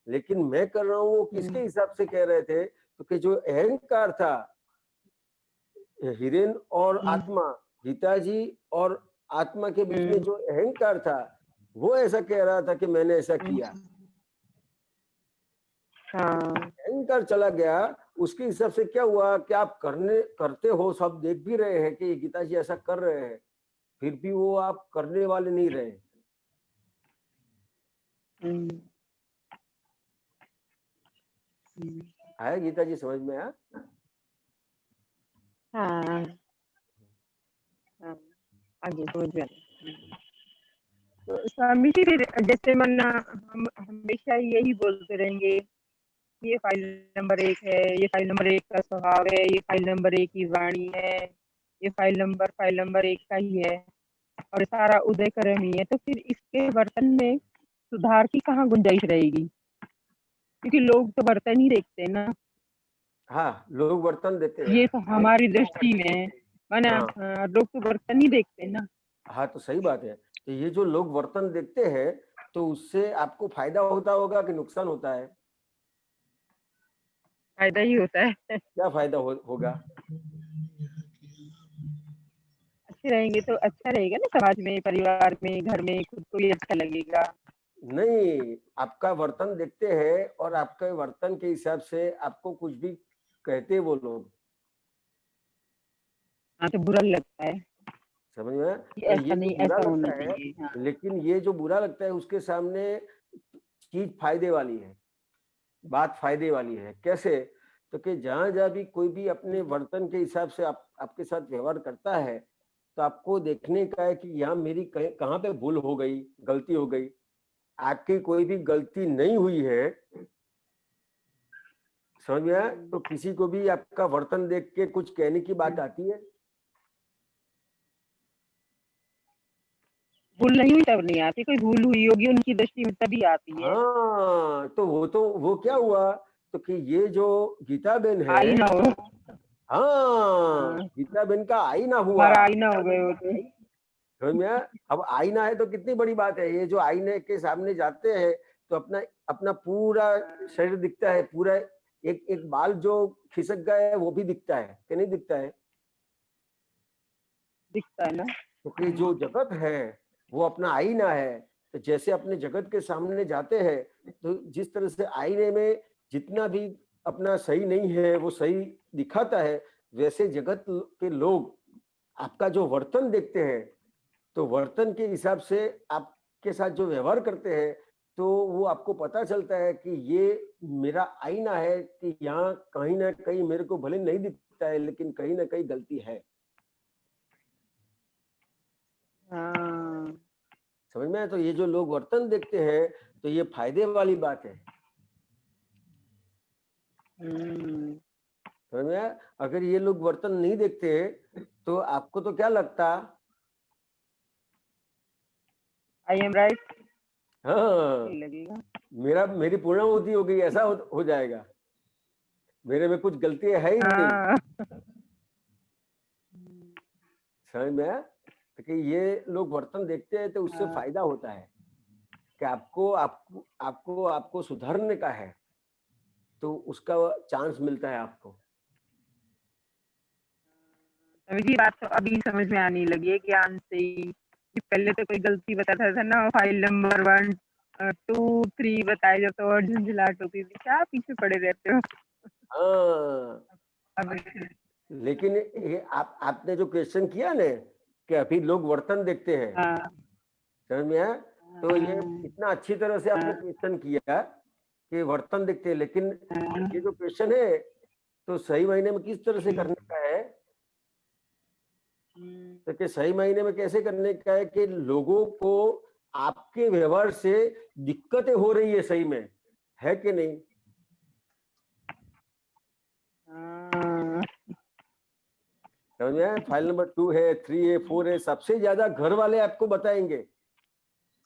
लेकिन मैं कर रहा हूं वो किसके हिसाब से कह रहे थे? तो कि जो अहंकार था, हिरेन और आत्मा, गीता जी और आत्मा के बीच में जो अहंकार था वो ऐसा कह रहा था कि मैंने ऐसा किया। अहंकार चला गया, उसके हिसाब से क्या हुआ कि आप करते हो, सब देख भी रहे हैं कि गीता जी ऐसा कर रहे हैं, फिर भी वो आप करने वाले नहीं रहे। आया गीता जी समझ में आया? हाँ, आगे समझ में। तो स्वामी जी फिर जैसे मन हम हमेशा यही बोलते रहेंगे, ये फाइल नंबर 1 है, ये फाइल नंबर 1 का स्वभाव है, ये फाइल नंबर 1 की वाणी है, ये फाइल नंबर 1 का ही है और सारा उदय कर्म ही है, तो फिर इसके वर्तन में सुधार की कहाँ गुंजाइश रहेगी? क्योंकि लोग तो बर्तन ही देखते हैं ना। हाँ, लोग बर्तन देते हैं। ये तो हमारी दृष्टि में माना लोग तो बर्तन ही देखते हैं ना। हाँ, तो सही बात है। तो ये जो लोग बर्तन देखते हैं तो उससे आपको फायदा होता होगा कि नुकसान होता है? फायदा ही होता है। क्या फायदा होगा? अच्छे रहेंगे तो अच्छा रहेगा ना, समाज में, परिवार में, घर में, खुद को भी अच्छा लगेगा। नहीं, आपका वर्तन देखते हैं और आपके वर्तन के हिसाब से आपको कुछ भी कहते वो लोग। हाँ, तो बुरा लगता है। समझ में? ऐसा ये नहीं, जो बुरा ऐसा होना लगता है, चाहिए। हाँ। लेकिन ये जो बुरा लगता है उसके सामने चीज फायदे वाली है, बात फायदे वाली है। कैसे? तो कि जहां भी कोई भी अपने वर्तन के हिसाब से आपके साथ व्यवहार करता है तो आपको देखने का है कि यहाँ मेरी कहाँ पे भूल हो गई, गलती हो गई। आपकी कोई भी गलती नहीं हुई है, समझ में आया? तो किसी को भी आपका वर्तन देख के कुछ कहने की बात आती है? भूल नहीं हुई तब नहीं आती, कोई भूल हुई होगी उनकी दृष्टि में तभी आती है। हाँ, तो वो क्या हुआ? तो कि ये जो गीता बहन है, आई ना हो। हाँ, गीता बहन का आईना हुआ। हमारा आईना हो गए होते। समझ में आया? अब आईना है तो कितनी बड़ी बात है। ये जो आईने के सामने जाते हैं तो अपना पूरा शरीर दिखता है, पूरा एक बाल जो खिसक गया है वो भी दिखता है कि नहीं दिखता है? दिखता है ना। तो कि जो जगत है वो अपना आईना है। तो जैसे अपने जगत के सामने जाते हैं तो जिस तरह से आईने में जितना भी अपना सही नहीं है वो सही दिखाता है, वैसे जगत के लोग आपका जो वर्तन देखते हैं तो वर्तन के हिसाब से आपके साथ जो व्यवहार करते हैं तो वो आपको पता चलता है कि ये मेरा आईना है कि यहाँ कहीं ना कहीं मेरे को भले नहीं दिखता है लेकिन कहीं ना कहीं गलती है। समझ में आया? तो ये जो लोग वर्तन देखते हैं तो ये फायदे वाली बात है। समझ में आया? अगर ये लोग वर्तन नहीं देखते तो आपको तो क्या लगता? आई एम राइट हाँ, लगेगा। मेरी पूर्णाहुति हो गई, ऐसा हो जाएगा, मेरे में कुछ गलती है ही नहीं। समझ में आया? तो कि ये लोग वर्तन देखते हैं तो उससे फायदा होता है कि आपको सुधारने का है, तो उसका चांस मिलता है आपको। जी बात तो अभी समझ में आने लगी है ज्ञान से ही। पहले तो कोई गलती बताता था ना, फाइल नंबर 1 2 3 बताए जाते और झंझलाहट होती थी, क्या पीछे पड़े रहते हो। हाँ, लेकिन ये आपने जो क्वेश्चन किया ना कि अभी लोग वर्तन देखते हैं, समझ में आया? तो ये इतना अच्छी तरह से आपने क्वेश्चन किया कि वर्तन देखते हैं, लेकिन ये जो क्वेश्चन है तो सही महीने में किस तरह से करने का है? तो कि सही महीने में कैसे करने का है कि लोगों को आपके व्यवहार से दिक्कतें हो रही है, सही में है कि नहीं? समझ में आया? फाइल नंबर 2 है, 3 है, 4 है, सबसे ज्यादा घर वाले आपको बताएंगे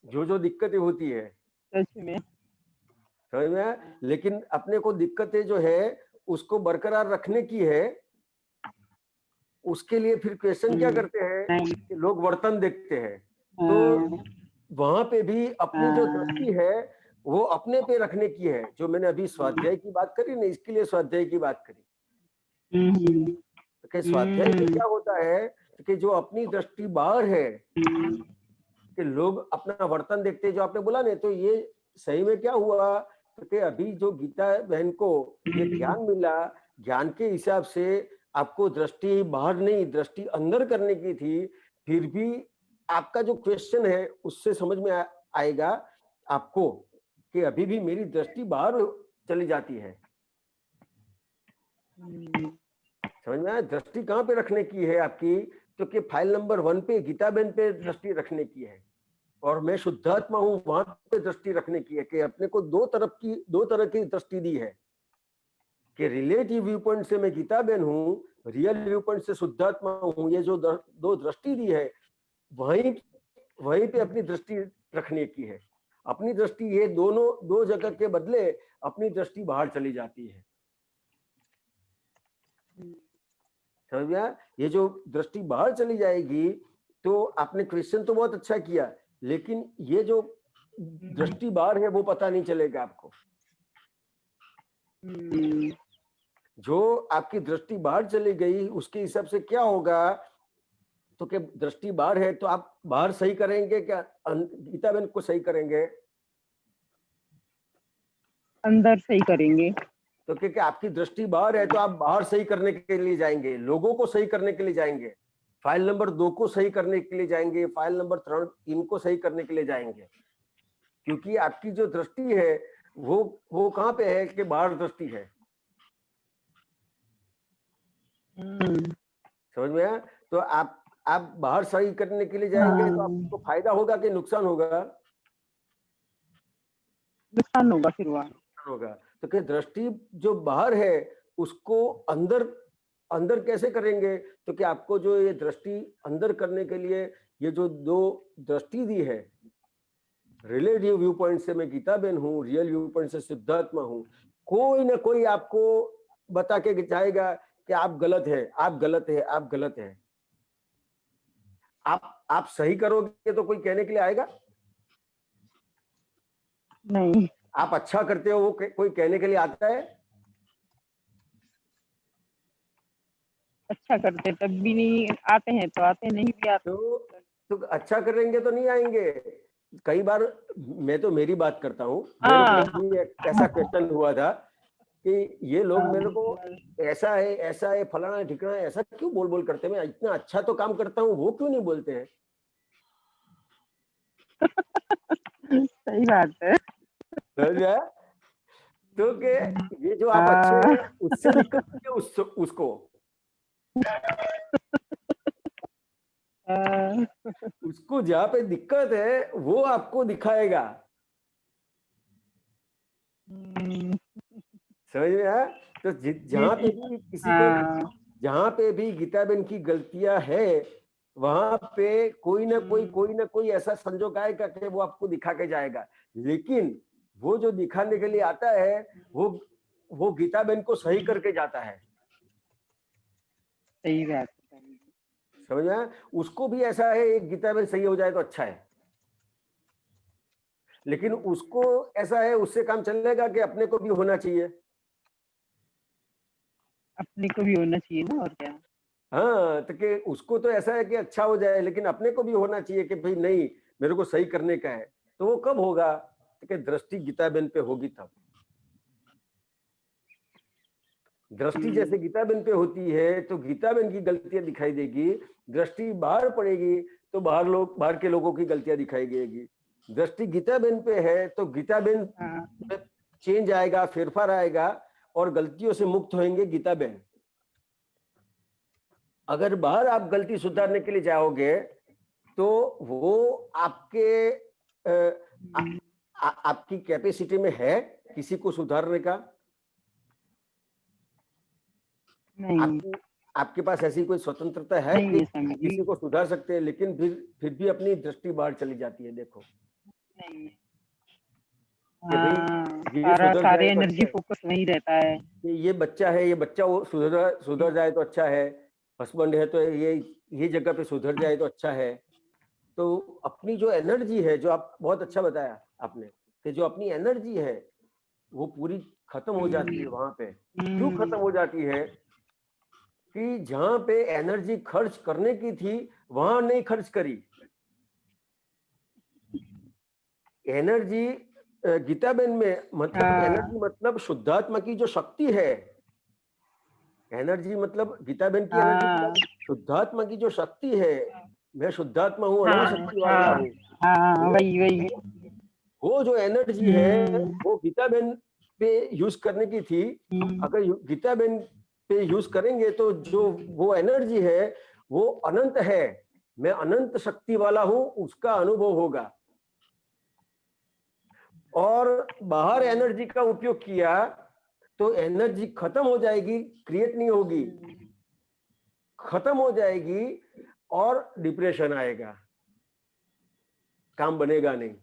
जो दिक्कतें होती है। सच में समझ में आया? लेकिन अपने को दिक्कतें जो है उसको बरकरार रखने की है, उसके लिए फिर क्वेश्चन क्या करते हैं कि लोग वर्तन देखते हैं, तो वहां पे भी अपनी जो दृष्टि है वो अपने पे रखने की है। जो मैंने अभी स्वाध्याय की बात करी ना, इसके लिए स्वाध्याय की बात करी। तो स्वाध्याय में क्या होता है कि जो अपनी दृष्टि बाहर है कि लोग अपना वर्तन देखते हैं, जो आपने बोला ना, तो ये सही में क्या हुआ कि अभी जो गीता बहन को ये ज्ञान मिला, ज्ञान के हिसाब से आपको दृष्टि बाहर नहीं दृष्टि अंदर करने की थी, फिर भी आपका जो क्वेश्चन है उससे समझ में आएगा आपको कि अभी भी मेरी दृष्टि बाहर चली जाती है। समझ में आया? दृष्टि कहाँ पे रखने की है आपकी? तो कि फाइल नंबर 1 पे गीता बहन पे दृष्टि रखने की है, और मैं शुद्धात्मा हूं वहां पे दृष्टि रखने की है कि अपने को दो तरह की दृष्टि दी है कि रिलेटिव व्यू पॉइंट से मैं गीता बहन हूं, रियल व्यू पॉइंट से शुद्धात्मा हूं। ये जो दो दृष्टि दी है वहीं पे अपनी दृष्टि रखने की है। अपनी दृष्टि ये दो जगह के बदले अपनी दृष्टि बाहर चली जाती है। समझ गया? ये जो दृष्टि बाहर चली जाएगी, तो आपने क्वेश्चन तो बहुत अच्छा किया, लेकिन ये जो दृष्टि बाहर है वो पता नहीं चलेगा आपको। जो आपकी दृष्टि बाहर चली गई उसके हिसाब से क्या होगा? तो कि दृष्टि बाहर है तो आप बाहर सही करेंगे क्या गीता बहन को सही करेंगे? अंदर सही करेंगे। तो क्योंकि आपकी दृष्टि बाहर है तो आप बाहर सही करने के लिए जाएंगे, लोगों को सही करने के लिए जाएंगे, फाइल नंबर 2 को सही करने के लिए जाएंगे, फाइल नंबर 3 को सही करने के लिए जाएंगे, क्योंकि आपकी जो दृष्टि है वो कहाँ पे है कि बाहर दृष्टि है। समझ में आया? तो आप बाहर सही करने के लिए जाएंगे तो आपको फायदा होगा कि नुकसान होगा? नुकसान होगा। फिर वहाँ होगा। तो क्या दृष्टि जो बाहर है उसको अंदर कैसे करेंगे? तो क्या आपको जो ये दृष्टि अंदर करने के लिए ये जो दो दृष्टि दी है, रिलेटिव व्यू पॉइंट से मैं गीता बहन हूँ, रियल व्यू पॉइंट से सिद्धात्मा हूँ, कोई ना कोई आपको बता के जाएगा कि आप गलत है, आप गलत है, आप गलत है। आप सही करोगे तो कोई कहने के लिए आएगा? नहीं। आप अच्छा करते हो वो कोई कहने के लिए आता है? अच्छा करते तब भी नहीं आते हैं, तो आते नहीं भी आते तो अच्छा करेंगे तो नहीं आएंगे। कई बार मैं तो मेरी बात करता हूँ, मेरे को भी एक ऐसा क्वेश्चन हुआ था कि ये लोग मेरे को ऐसा है फलाना ठिकाना है, ऐसा क्यों बोल करते हैं? मैं इतना अच्छा तो काम करता हूँ, वो क्यों नहीं बोलते हैं? सही बात है। तो के ये जो आप अच्छे हैं उससे दिक्कत है उसको उसको जहाँ पे दिक्कत है वो आपको दिखाएगा। समझ में आया? तो जहाँ पे भी किसी को, जहाँ पे भी गीताबेन की गलतियां है वहां पे कोई ना कोई ऐसा संजोग आएगा कि वो आपको दिखा के जाएगा। लेकिन वो जो दिखाने के लिए आता है वो गीताबेन को सही करके जाता है। सही बात। समझ में आया? उसको भी ऐसा है एक गीताबेन सही हो जाए तो अच्छा है, लेकिन उसको ऐसा है उससे काम चलेगा कि अपने को भी होना चाहिए। अपने को भी होना चाहिए ना, और क्या। हाँ, तो कि उसको तो ऐसा है कि अच्छा हो जाए, लेकिन अपने को भी होना चाहिए कि भाई नहीं मेरे को सही करने का है। तो वो कब होगा? तो कि दृष्टि गीताबेन पे होगी तब। दृष्टि जैसे गीताबेन पे होती है तो गीताबेन की गलतियां दिखाई देगी। दृष्टि बाहर पड़ेगी तो बाहर के लोगों की गलतियां दिखाई देगी। दृष्टि गीताबेन पे है तो गीताबेन में चेंज आएगा, फेरफार आएगा और गलतियों से मुक्त होंगे गीताबेन। अगर बाहर आप गलती सुधारने के लिए जाओगे तो वो आपकी कैपेसिटी में है किसी को सुधारने का? नहीं। आपके पास ऐसी कोई स्वतंत्रता है कि किसी को सुधार सकते हैं? लेकिन फिर भी अपनी दृष्टि बाहर चली जाती है। देखो नहीं। सारे एनर्जी फोकस वही रहता है कि ये बच्चा है, ये बच्चा वो सुधर जाए तो अच्छा है। हस्बैंड है तो ये जगह पे सुधर जाए तो अच्छा है। तो अपनी जो एनर्जी है, जो आप बहुत अच्छा बताया आपने कि जो अपनी एनर्जी है वो पूरी खत्म हो जाती है वहां पे। क्यों खत्म हो जाती है? कि जहां पे एनर्जी खर्च करने की थी वहां नहीं खर्च करी। एनर्जी गीताबेन में मतलब एनर्जी मतलब शुद्धात्मा की जो शक्ति है। एनर्जी मतलब गीताबेन की एनर्जी शुद्धात्मा की जो शक्ति है। मैं शुद्धात्मा हूँ, अनंत शक्ति वाला हूँ। वही वो जो एनर्जी है वो गीताबेन पे यूज करने की थी। अगर गीताबेन पे यूज करेंगे तो जो वो एनर्जी है वो अनंत है। मैं अनंत शक्ति वाला हूं उसका अनुभव होगा। और बाहर एनर्जी का उपयोग किया तो एनर्जी खत्म हो जाएगी, क्रिएट नहीं होगी, खत्म हो जाएगी और डिप्रेशन आएगा, काम बनेगा नहीं।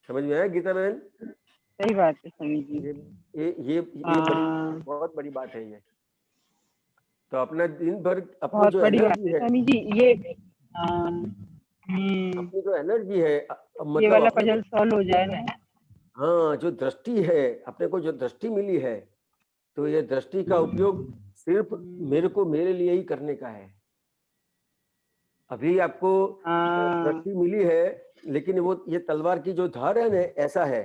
समझ में आया गीता बहन? सही बात है स्वामी जी। ये बहुत बड़ी बात है ये। तो अपना दिन भर अपनी जो एनर्जी है स्वामी जी, ये अपनी जो एनर्जी है मतलब ये वाला पजल सॉल्व हो जाए ना। हाँ, जो दृष्टि है, अपने को जो दृष्टि मिली है तो ये दृष्टि का उपयोग सिर्फ मेरे को मेरे लिए ही करने का है। अभी आपको दृष्टि मिली है लेकिन वो ये तलवार की जो धार है ना ऐसा है।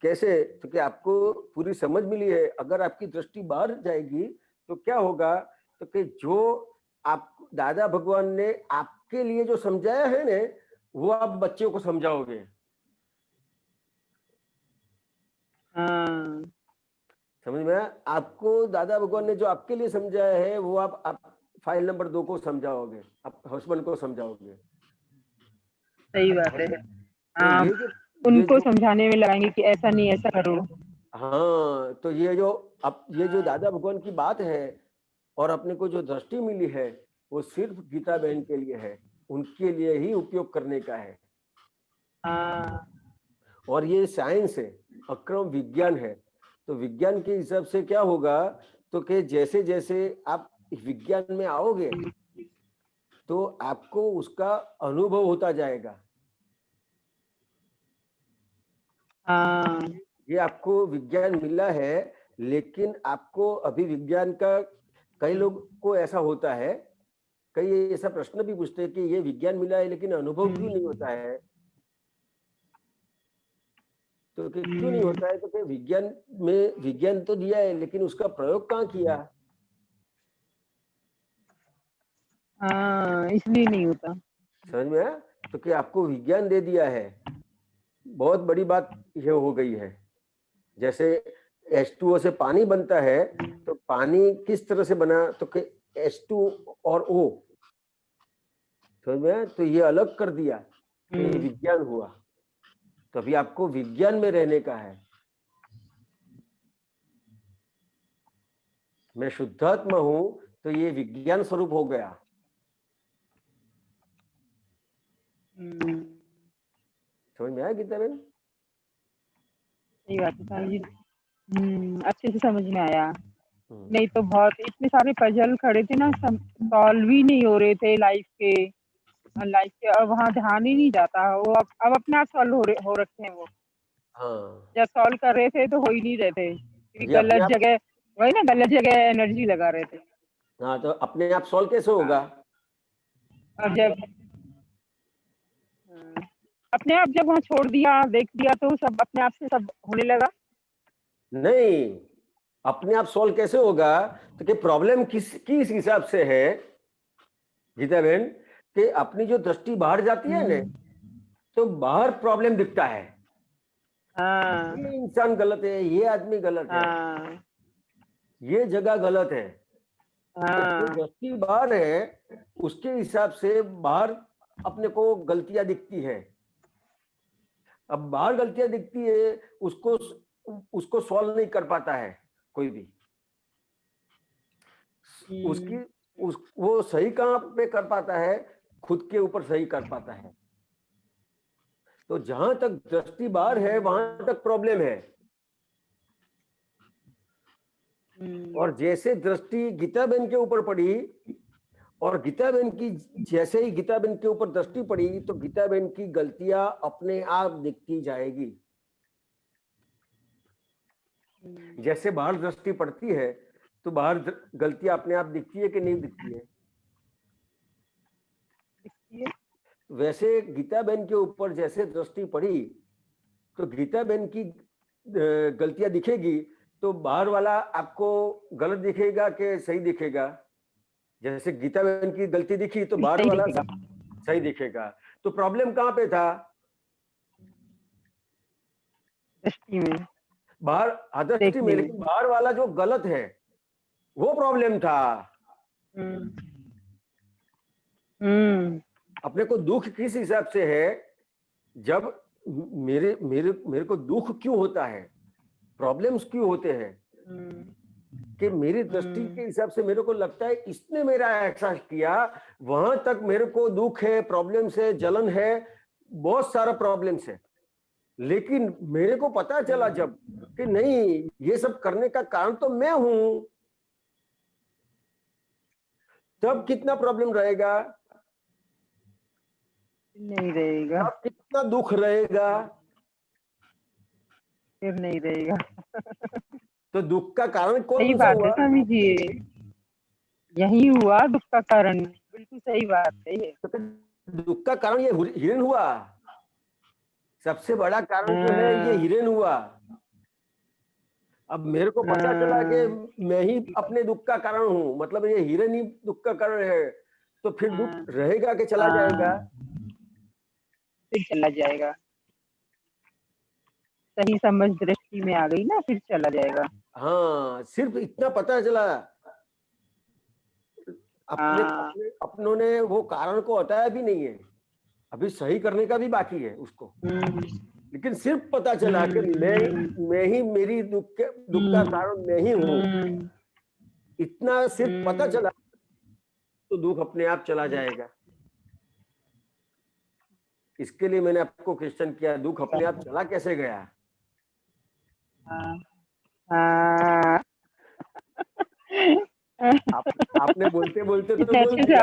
कैसे? तो कि आपको पूरी समझ मिली है। अगर आपकी दृष्टि बाहर जाएगी तो क्या होगा? तो कि जो आप दादा भगवान ने आपके लिए जो समझाया है ना वो आप बच्चों को समझाओगे। समझ में? आपको दादा भगवान ने जो आपके लिए समझाया है वो आप फाइल नंबर 2 को समझाओगे, आप हस्बैंड को समझाओगे। सही बात है। उनको समझाने में लगाएंगे कि ऐसा नहीं, ऐसा करो। हाँ, तो ये जो दादा भगवान की बात है और अपने को जो दृष्टि मिली है वो सिर्फ गीता बहन के लिए है, उनके लिए ही उपयोग करने का है। और ये साइंस है, अक्रम विज्ञान है। तो विज्ञान के हिसाब से क्या होगा? तो कि जैसे जैसे आप विज्ञान में आओगे तो आपको उसका अनुभव होता जाएगा। ये आपको विज्ञान मिला है, लेकिन आपको अभी विज्ञान का कई लोग को ऐसा होता है, कई ऐसा प्रश्न भी पूछते हैं कि ये विज्ञान मिला है लेकिन अनुभव क्यों नहीं होता है? तो क्यों नहीं होता है? तो कि विज्ञान तो दिया है लेकिन उसका प्रयोग कहाँ किया? इसलिए नहीं होता। समझ में आया? तो कि आपको विज्ञान दे दिया है। बहुत बड़ी बात ये हो गई है। जैसे H2O से पानी बनता है, तो पानी किस तरह से बना, तो कि H2 और O, समझ में? तो ये अलग कर दिया, तो ये विज्ञान हुआ। तो अभी आपको विज्ञान में रहने का है। मैं शुद्धात्मा हूं, तो ये विज्ञान स्वरूप हो गया। समझ में आया गीता बहन? सही बात है स्वामी जी। अच्छे से समझ में आया। नहीं तो बहुत इतने सारे पजल खड़े थे ना, सॉल्व ही नहीं हो रहे थे लाइफ के। अब वहाँ ध्यान ही नहीं जाता। वो अब अपने आप सॉल्व हो रखे हैं वो। हाँ, जब सॉल्व कर रहे थे तो हो ही नहीं रहे थे, क्योंकि ये अपने गलत आप, जगह, वही ना, गलत जगह एनर्जी लगा रहे थे। हाँ, तो अपने आप सॉल्व कैसे होगा? अब जब अपने आप जब वहाँ छोड़ दिया, देख दिया, तो सब अपने आप से सब होने लगा। नहीं, अपने आप सॉल्व कैसे होगा? तो कि प्रॉब्लम किस हिसाब से है गीता बहन, कि अपनी जो दृष्टि बाहर जाती है ना, तो बाहर प्रॉब्लम दिखता है। हाँ, ये इंसान गलत है, ये आदमी गलत है, हाँ, ये जगह गलत है। तो हाँ, जो दृष्टि बाहर है, उसके हिसाब से बाहर अपने को गलतियां दिखती है। अब बाहर गलतियां दिखती है, उसको सॉल्व नहीं कर पाता है कोई भी। वो सही कहाँ पे कर पाता है? खुद के ऊपर सही कर पाता है। तो जहां तक दृष्टि बाहर है, वहां तक प्रॉब्लम है। और जैसे दृष्टि गीता बहन के ऊपर पड़ी, और गीता बहन की, जैसे ही गीता बहन के ऊपर दृष्टि पड़ी, तो गीता बहन की गलतियां अपने आप दिखती जाएगी। जैसे बाहर दृष्टि पड़ती है, तो बाहर गलतियां अपने आप दिखती है कि नहीं दिखती है? वैसे गीता बहन के ऊपर जैसे दृष्टि पड़ी, तो गीता बहन की गलतियां दिखेगी, तो बाहर वाला आपको गलत दिखेगा कि सही दिखेगा? जैसे गीता बहन की गलती दिखी, तो बाहर वाला सही दिखेगा। तो प्रॉब्लम कहाँ पे था? दृष्टि में, बाहर दृष्टि में, लेकिन बाहर वाला जो गलत है वो प्रॉब्लम था। अपने को दुख किस हिसाब से है? जब मेरे को दुख क्यों होता है, प्रॉब्लम्स क्यों होते हैं? कि मेरी दृष्टि के हिसाब से मेरे को लगता है इसने मेरा एहसास किया, वहां तक मेरे को दुख है, प्रॉब्लम्स है, जलन है, बहुत सारा प्रॉब्लम्स है। लेकिन मेरे को पता चला जब कि नहीं, ये सब करने का कारण तो मैं हूं, तब कितना प्रॉब्लम रहेगा? नहीं रहेगा। तब कितना दुख रहेगा? फिर नहीं रहेगा। तो दुख का कारण कौन सही सा बात हुआ? है स्वामी जी, यही हुआ दुख का कारण। बिल्कुल सही बात है ये। तो दुख का कारण ये हिरण हुआ। सबसे बड़ा कारण जो है ये हिरण हुआ। अब मेरे को पता चला कि मैं ही अपने दुख का कारण हूं, मतलब ये हिरण ही दुख का कारण है, तो फिर दुख रहेगा कि चला जाएगा? फिर चला जाएगा। सही समझ दृष्टि में आ गई ना, फिर चला जाएगा। हाँ, सिर्फ इतना पता चला, अपनों ने वो कारण को हटाया भी नहीं है, अभी सही करने का भी बाकी है उसको। लेकिन सिर्फ पता चला कि मैं ही मेरी दुख का कारण मैं ही हूं, इतना सिर्फ पता चला, तो दुख अपने आप चला जाएगा। इसके लिए मैंने आपको क्वेश्चन किया, दुख अपने आप चला कैसे गया? आपने बोलते बोलते तो बोल दिया,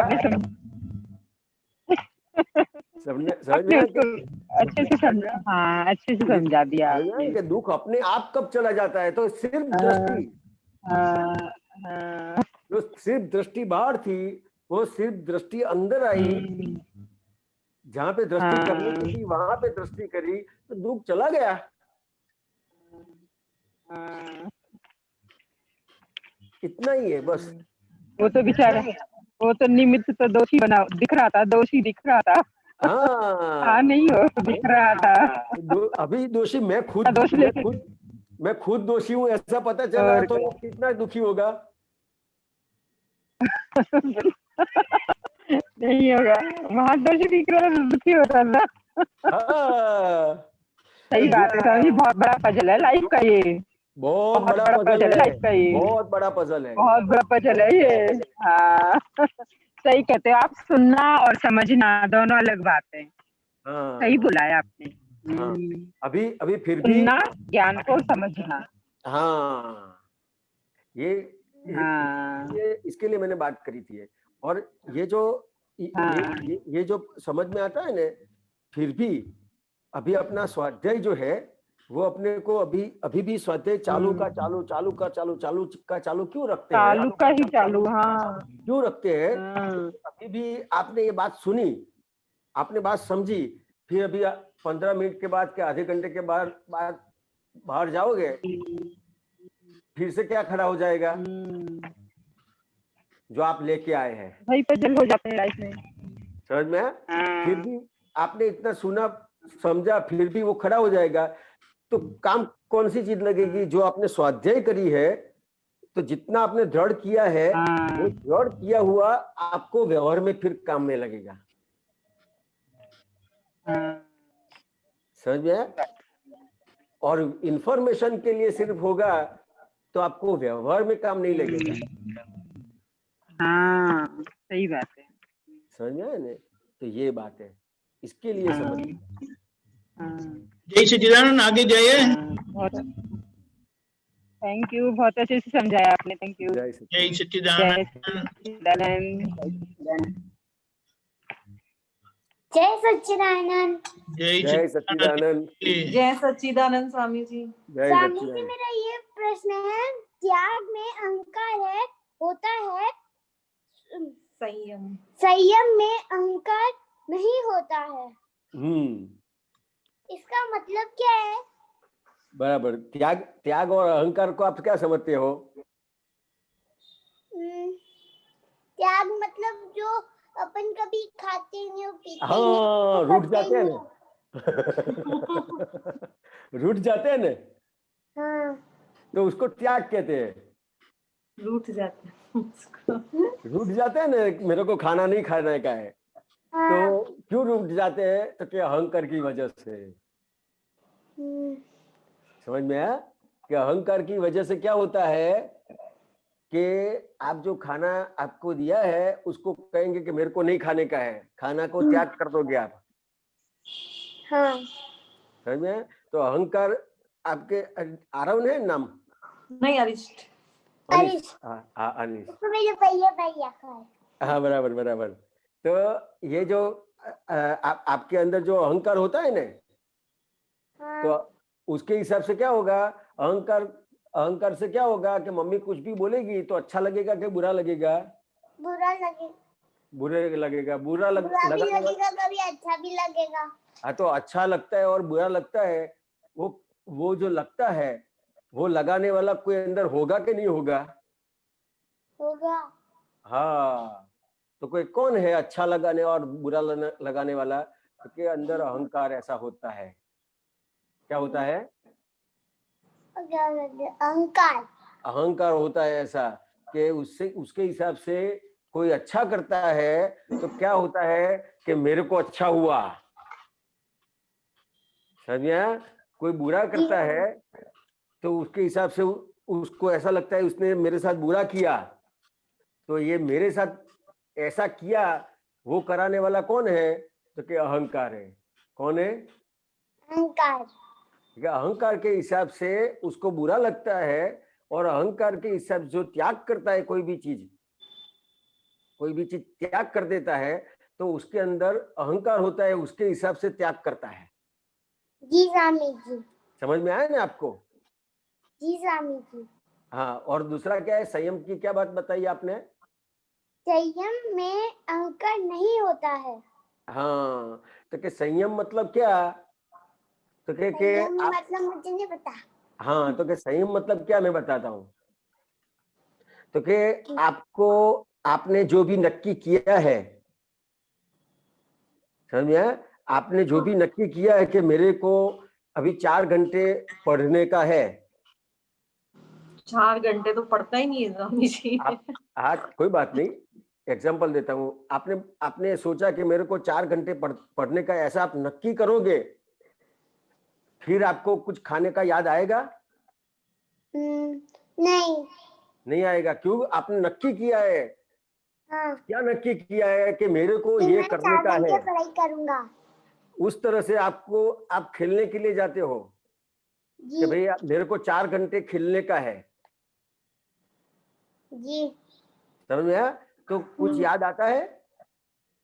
अच्छे से समझा। हाँ, अच्छे से समझा दिया आपने कि दुख अपने आप कब चला जाता है? तो सिर्फ दृष्टि, जो सिर्फ दृष्टि बाहर थी, वो सिर्फ दृष्टि अंदर आई, जहां पे दृष्टि करनी थी वहां पे दृष्टि करी, तो दुख चला गया। इतना ही है बस। वो तो बेचारा, वो तो निमित्त तो दोषी बना दिख रहा था, दोषी दिख रहा था। हाँ नहीं हो दिख रहा था। अभी दोषी मैं खुद दोषी हूँ ऐसा पता चला और तो कितना दुखी होगा। नहीं होगा, वहां दोषी दिख रहा था, दुखी हो रहा था। हाँ सही बात है स्वामी जी, बहुत बड़ा पजल है लाइफ का ये। बहुत बड़ा पजल है, लाइफ का ये, बहुत बड़ा पजल है, बहुत बड़ा पजल है ये। हाँ सही कहते हो आप, सुनना और समझना दोनों अलग बात है। हाँ सही बुला है आपने। हाँ अभी फिर भी सुनना, ज्ञान को समझना। हाँ ये इसके लिए मैंने बात करी थी। और ये जो ये जो समझ में आता है ना, फिर भी अभी अपना स्वाध्याय जो है वो अपने को अभी भी स्वाध्याय चालू क्यों रखते हैं? चालू का ही चालू, हाँ क्यों रखते हैं? अभी भी आपने ये बात सुनी, आपने बात समझी, फिर अभी 15 मिनट के बाद क्या आधे घंटे के बाद बाहर जाओगे, फिर से क्या खड़ा हो जाएगा जो आप लेके आए हैं? वही पजल हो जाते हैं लाइफ में, समझ में? फिर भी आपने इतना सुना समझा, फिर भी वो खड़ा हो जाएगा, तो काम कौन सी चीज लगेगी? जो आपने स्वाध्याय करी है, तो जितना आपने दृढ़ किया है वो दृढ़ किया हुआ आपको व्यवहार में फिर काम में लगेगा। समझ में? और इंफॉर्मेशन के लिए सिर्फ होगा तो आपको व्यवहार में काम नहीं लगेगा। हाँ सही बात है। समझ में ना? तो ये बात है, इसके लिए समझ। जय सच्चिदानंद, आगे जाइए। थैंक यू, बहुत अच्छे से समझाया आपने, थैंक यू। जय सच्चिदानंद। जय सच्चिदानंद। जय सच्चिदानंद। जय सच्चिदानंद स्वामी जी। स्वामी जी, मेरा ये प्रश्न है, त्याग में अहंकार है, होता है, संयम में अहंकार नहीं होता है। इसका मतलब क्या है? बराबर। त्याग और अहंकार को आप क्या समझते हो? त्याग मतलब जो अपन कभी खाते नहीं, पीते हाँ, रूठ जाते हैं ना। रूठ जाते हैं ना, हाँ, तो उसको त्याग कहते हैं। रूठ जाते हैं ना, मेरे को खाना नहीं खाने का है। हाँ। तो क्यों रूठ जाते हैं? तो क्या अहंकार की वजह से। समझ में आया? कि अहंकार की वजह से क्या होता है कि आप जो खाना आपको दिया है उसको कहेंगे कि मेरे को नहीं खाने का है, खाना को त्याग कर दोगे आप। हाँ। समझ में? तो अहंकार आपके आरव है नाम? नहीं, अरिष्ट। तो मेरे भैया हाँ बराबर। तो ये जो आपके अंदर जो अहंकार होता है ना, हाँ। तो उसके हिसाब से क्या होगा? अहंकार से क्या होगा कि मम्मी कुछ भी बोलेगी तो अच्छा लगेगा कि बुरा लगेगा? बुरा लगेगा। बुरा लगेगा, कभी अच्छा भी लगेगा। हाँ, तो अच्छा लगता है और बुरा लगता है, वो जो लगता है वो लगाने वाला कोई अंदर होगा कि नहीं होगा? होगा। हाँ, तो कोई कौन है अच्छा लगाने और बुरा लगाने वाला? के अंदर अहंकार ऐसा होता है। क्या होता है? अहंकार होता है ऐसा कि उसके हिसाब से कोई अच्छा करता है तो क्या होता है कि मेरे को अच्छा हुआ। समझिए? कोई बुरा करता है तो उसके हिसाब से उसको ऐसा लगता है उसने मेरे साथ बुरा किया, तो ये मेरे साथ ऐसा किया, वो कराने वाला कौन है? तो क्या अहंकार है। कौन है? अहंकार। अहंकार के हिसाब से उसको बुरा लगता है, और अहंकार के हिसाब से जो त्याग करता है कोई भी चीज त्याग कर देता है, तो उसके अंदर अहंकार होता है, उसके हिसाब से त्याग करता है। जी स्वामी जी। समझ में आया ना आपको? जी स्वामी जी। हाँ, और दूसरा क्या है? संयम की क्या बात बताई आपने? संयम में अहंकार नहीं होता है। हाँ, तो क्या संयम मतलब क्या? तो क्या मतलब मुझे नहीं पता। हाँ, तो क्या संयम मतलब क्या, मैं बताता हूँ। तो क्या आपने जो भी नक्की किया है, समझ में आया? आपने जो भी नक्की किया है कि मेरे को अभी 4 घंटे पढ़ने का है, 4 घंटे तो पढ़ता ही नहीं है स्वामी जी। आप कोई बात नहीं, एग्जाम्पल देता हूँ। आपने सोचा कि मेरे को 4 घंटे पढ़ने का, ऐसा आप नक्की करोगे, फिर आपको कुछ खाने का याद आएगा? नहीं आएगा। क्यों? आपने नक्की किया है। हाँ। क्या नक्की किया है? कि मेरे को ये करने का है। पढ़ाई करूंगा। उस तरह से आप खेलने के लिए जाते हो कि भैया मेरे को 4 घंटे खेलने का है जी। समझ में आया? तो कुछ याद आता है?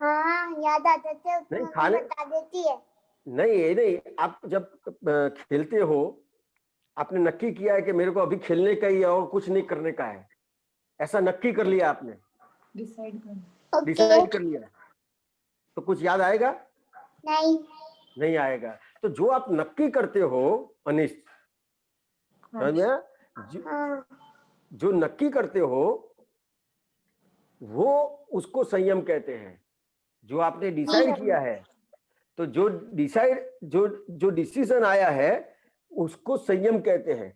हाँ, याद आता थे, नहीं, मम्मी खाने बता देती है। नहीं, ये नहीं। आप जब खेलते हो, आपने नक्की किया है कि मेरे को अभी खेलने का ही है और कुछ नहीं करने का है, ऐसा नक्की कर लिया आपने, डिसाइड कर लिया, तो कुछ याद आएगा? नहीं आएगा। तो जो आप नक्की करते हो अनिश, समझ में आया? जो नक्की करते हो वो उसको संयम कहते हैं। जो आपने डिसाइड किया है, तो जो डिसीजन आया है उसको संयम कहते हैं।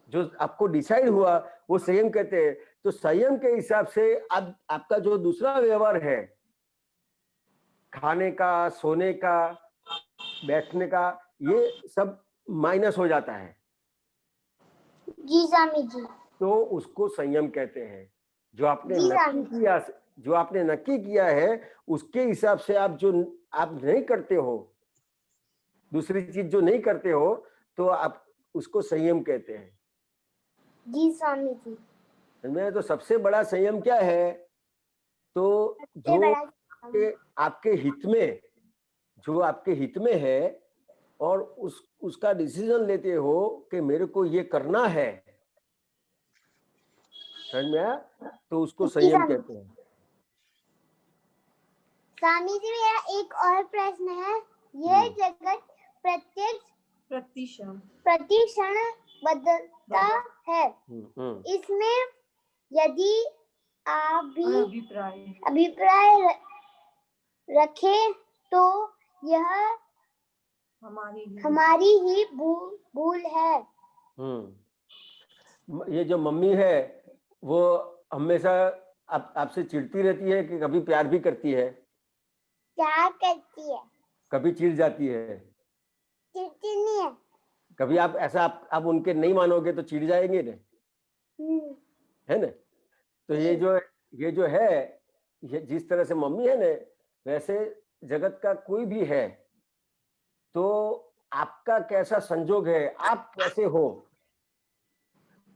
जो आपको डिसाइड हुआ वो संयम कहते हैं। तो संयम के हिसाब से आपका जो दूसरा व्यवहार है, खाने का, सोने का, बैठने का, ये सब माइनस हो जाता है। जी स्वामी जी। तो उसको संयम कहते हैं। जो आपने नक्की किया है उसके हिसाब से आप नहीं करते हो, दूसरी चीज जो नहीं करते हो, तो आप उसको संयम कहते हैं। जी स्वामी जी। मैं तो सबसे बड़ा संयम क्या है? तो जो आपके हित में, जो आपके हित में है और उसका डिसीजन लेते हो कि मेरे को ये करना है, समझ में आया? तो उसको संयम कहते हैं। स्वामी जी, मेरा एक और प्रश्न है। यह जगत प्रतिक्षण बदलता है। इसमें यदि आप भी अभिप्राय रखें तो यह हमारी ही भूल है। ये जो मम्मी है वो हमेशा आपसे चिढ़ती रहती है कि कभी प्यार भी करती है? प्यार करती है। कभी चिढ़ जाती है? चिढ़ती नहीं है। कभी आप ऐसा आप उनके नहीं मानोगे तो चिढ़ जाएंगे ना, है ना? तो ये जो है, ये जिस तरह से मम्मी है ना, वैसे जगत का कोई भी है, तो आपका कैसा संजोग है, आप कैसे हो,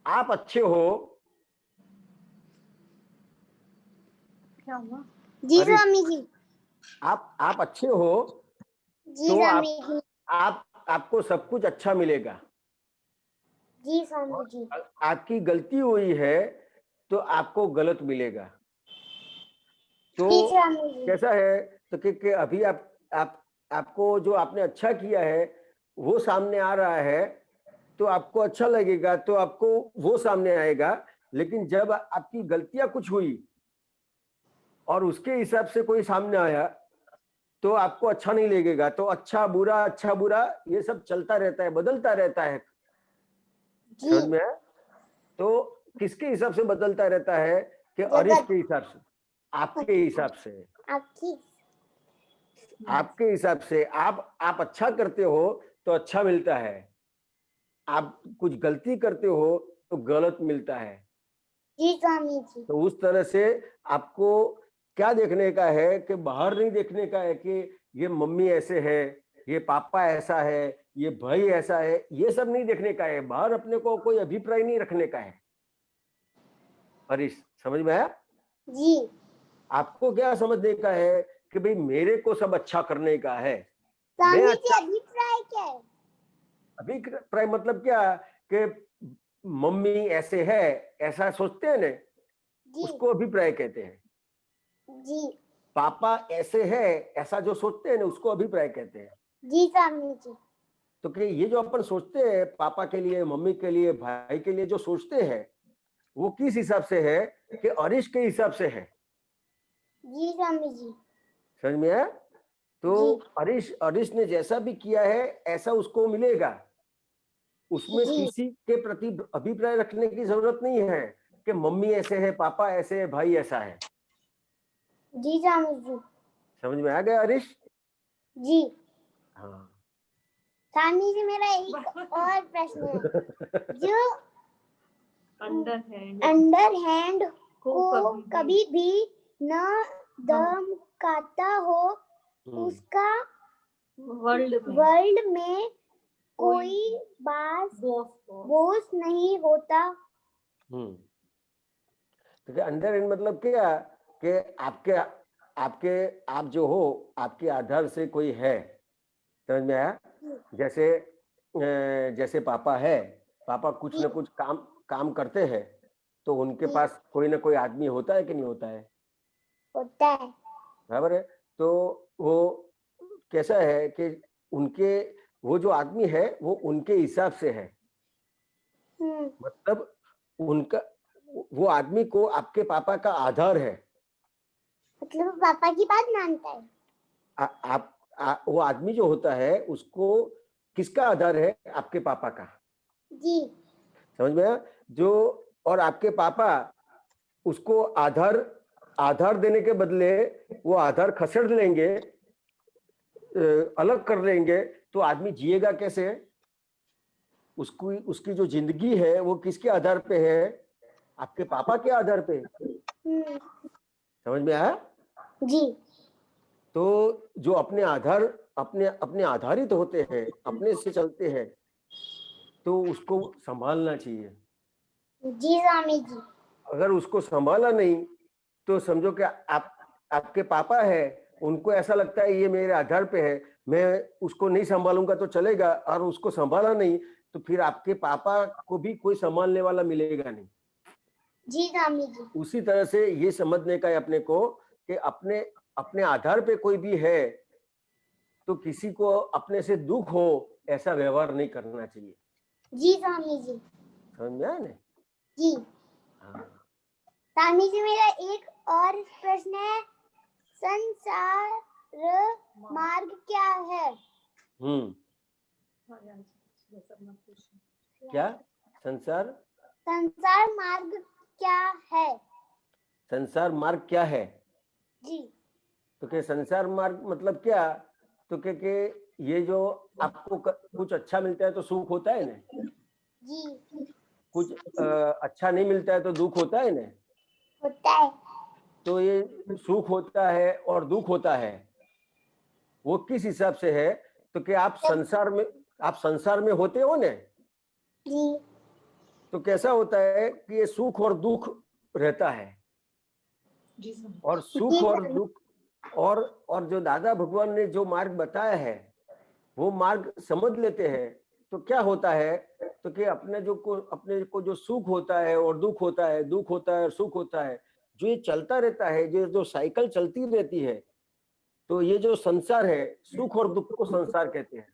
आप अच्छे हो। क्या हुआ? जी स्वामी जी। आप अच्छे हो जी तो स्वामी जी। आपको सब कुछ अच्छा मिलेगा। जी स्वामी जी। आपकी गलती हुई है तो आपको गलत मिलेगा। तो कैसा है? तो कि अभी आपको जो आपने अच्छा किया है वो सामने आ रहा है तो आपको अच्छा लगेगा, तो आपको वो सामने आएगा। लेकिन जब आपकी गलतियां कुछ हुई और उसके हिसाब से कोई सामने आया तो आपको अच्छा नहीं लगेगा। तो अच्छा बुरा ये सब चलता रहता है, बदलता रहता है, समझ में है? तो किसके हिसाब से बदलता रहता है? कि अरिश के हिसाब से, आपके हिसाब से, आपके हिसाब से। आप अच्छा करते हो तो अच्छा मिलता है, आप कुछ गलती करते हो तो गलत मिलता है। जी स्वामी जी। तो उस तरह से आपको क्या देखने का है कि बाहर नहीं देखने का है कि ये मम्मी ऐसे है, ये पापा ऐसा है, ये भाई ऐसा है, ये सब नहीं देखने का है। बाहर अपने को कोई अभिप्राय नहीं रखने का है। हरीश, समझ में आया? जी। आपको क्या समझने का है कि भाई मेरे को सब अच्छा करने का है। मैं अच्छा, अभिप्राय क्या है? अभिप्राय मतलब क्या कि मम्मी ऐसे है, ऐसा सोचते हैं ना, उसको अभिप्राय कहते हैं। जी। पापा ऐसे है, ऐसा जो सोचते हैं ना, उसको अभिप्राय कहते हैं। जी स्वामी जी। तो कि ये जो अपन सोचते हैं पापा के लिए, मम्मी के लिए, भाई के लिए, जो सोचते हैं वो किस हिसाब से है? कि अरिश के हिसाब से है। जी स्वामी जी। समझ में आया? तो हरीश ने जैसा भी किया है ऐसा उसको मिलेगा, उसमें किसी के प्रति अभिप्राय रखने की जरूरत नहीं है कि मम्मी ऐसे है, पापा ऐसे है, भाई ऐसा है। जी स्वामी जी। समझ में आ गया हरीश? जी। हाँ। स्वामी जी मेरा एक और प्रश्न है, जो अंडर हैंड को कभी भी न दम खाता हो, उसका वर्ल्ड में कोई बोझ नहीं होता। तो अंडर हैंड मतलब क्या कि आप जो हो, आपके आधार से कोई है। समझ में आया? जैसे पापा है, पापा कुछ न कुछ काम करते हैं, तो उनके पास कोई ना कोई आदमी होता है कि नहीं होता है? होता है। बराबर है। तो वो कैसा है कि वो जो आदमी है वो उनके हिसाब से है, मतलब वो आदमी को आपके पापा का आधार है, मतलब पापा की बात मानता है। वो आदमी जो होता है उसको किसका आधार है? आपके पापा का। जी। समझ में आया? और आपके पापा उसको आधार देने के बदले वो आधार खसेड़ लेंगे, अलग कर लेंगे, तो आदमी जिएगा कैसे? उसकी जो जिंदगी है वो किसके आधार पे है? आपके पापा के आधार पे। समझ में आया? जी। तो जो अपने आधारित होते हैं, अपने से चलते हैं, तो उसको संभालना चाहिए। जी स्वामी जी। अगर उसको संभाला नहीं तो समझो कि आपके पापा है, उनको ऐसा लगता है ये मेरे आधार पे है, मैं उसको नहीं संभालूंगा तो चलेगा, और उसको संभाला नहीं तो फिर आपके पापा को भी कोई संभालने वाला मिलेगा नहीं। जी स्वामी जी। उसी तरह से ये समझने का है अपने को कि अपने आधार पे कोई भी है तो किसी को अपने से दुख हो ऐसा व्यवहार नहीं करना चाहिए। जी स्वामी जी। समझ में आया ना? जी। हाँ। स्वामी जी मेरा एक और प्रश्न है, संसार मार्ग क्या है? क्या? संसार मार्ग क्या है? संसार मार्ग क्या है? जी। तो क्या संसार मार्ग मतलब क्या? तो क्या ये जो आपको कुछ अच्छा मिलता है तो सुख होता है ना? जी। कुछ अच्छा नहीं मिलता है तो दुख होता है ना? होता है। तो ये सुख होता है और दुख होता है, वो किस हिसाब से है? तो क्या आप संसार में होते हो ना? जी। तो कैसा होता है कि ये सुख और दुख रहता है, और सुख और दुख और जो दादा भगवान ने जो मार्ग बताया है वो मार्ग समझ लेते हैं तो क्या होता है? तो कि अपने को जो सुख होता है और दुख होता है, दुख होता है और सुख होता है, जो ये चलता रहता है, जो साइकिल चलती रहती है, तो ये जो संसार है, सुख और दुख को संसार कहते हैं।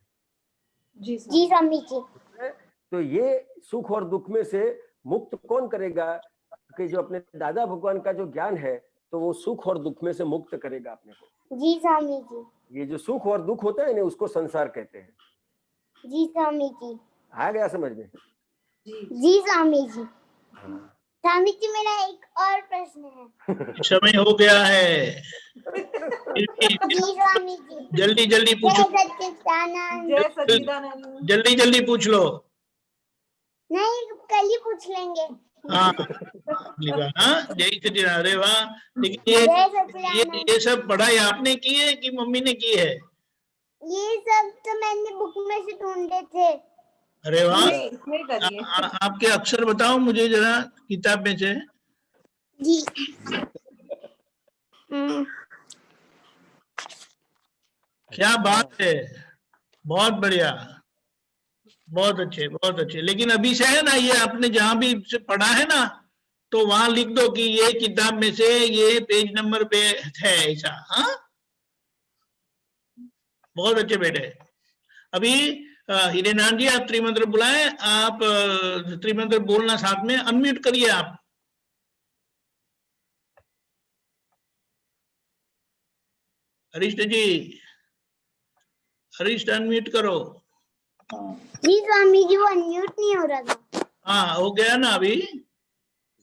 जी स्वामी जी। तो ये सुख और दुख में से मुक्त कौन करेगा? कि जो अपने दादा भगवान का जो ज्ञान है, तो वो सुख और दुख में से मुक्त करेगा अपने को। जी स्वामी जी। ये जो सुख और दुख होता है ना, उसको संसार कहते हैं। जी स्वामी जी। आ गया समझ में? जी स्वामी जी। स्वामी जी मेरा एक और प्रश्न है। समय हो गया है। जी स्वामी जी। जल्दी पूछो। जय सच्चिदानंद। जल्दी पूछ लो। नहीं, कल ही पूछ लेंगे। हाँ, जय सच्चिदानंद। अरे वाह! लेकिन ये सब पढ़ाई आपने की है कि मम्मी ने की है? ये सब तो मैंने बुक में से ढूंढे थे। अरे वाह! इसमें करिए। आपके अक्षर बताओ मुझे जरा किताब में से। जी। क्या बात है, बहुत बढ़िया, बहुत अच्छे। लेकिन अभी से है ना, ये आपने जहां भी से पढ़ा है ना, तो वहां लिख दो कि ये किताब में से ये पेज नंबर पे है, ऐसा। हाँ, बहुत अच्छे बेटे। अभी हिरेनान जी, आप त्रिमंत्र बुलाए, आप त्रिमंत्र बोलना साथ में, अनम्यूट करिए आप। हरीश जी, हरीश अनम्यूट करो। जी स्वामी जी, वो अनम्यूट नहीं हो रहा था। हाँ, हो गया ना अभी?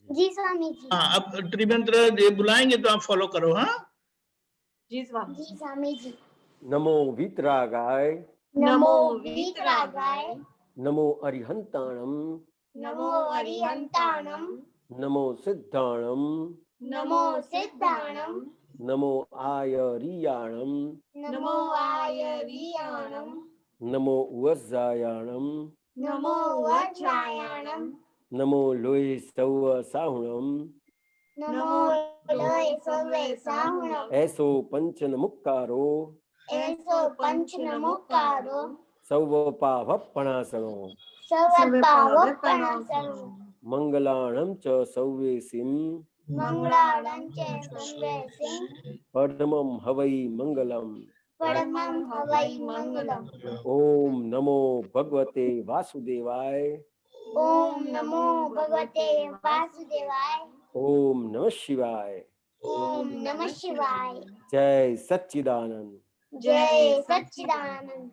जी स्वामी जी। हाँ, अब त्रिमंत्र बुलाएंगे तो आप फॉलो करो। हाँ जी स्वामी जी स्वामी जी। नमो वीतरागाय, नमो वीतरागाय, नमो अरिहंताणम, नमो अरिहंताणम, नमो सिद्धाणम, नमो सिद्धाणम, नमो आयरियाणम, नमो आयरियाणम, नमो वज्रायाणम, नमो वज्रायाणम, नमो लोहे सव साहुणम, नमो लोय सवे साहुणम, ऐसो पंचन मुक्कारो, ऐसो पंच नमोकारो, सवपावपणासनो, सर्वपावपणासनो, मंगलाणं च सव्येसिं, मंगलाणं च संवेसिं, परमं हवै मंगलम्। परमं हवै मंगलम्। ओम नमो भगवते वासुदेवाय, ओम नमो भगवते वासुदेवाय, ओम नमः शिवाय। ओम नमः शिवाय। जय सच्चिदानंद। जय सच्चिदानंद।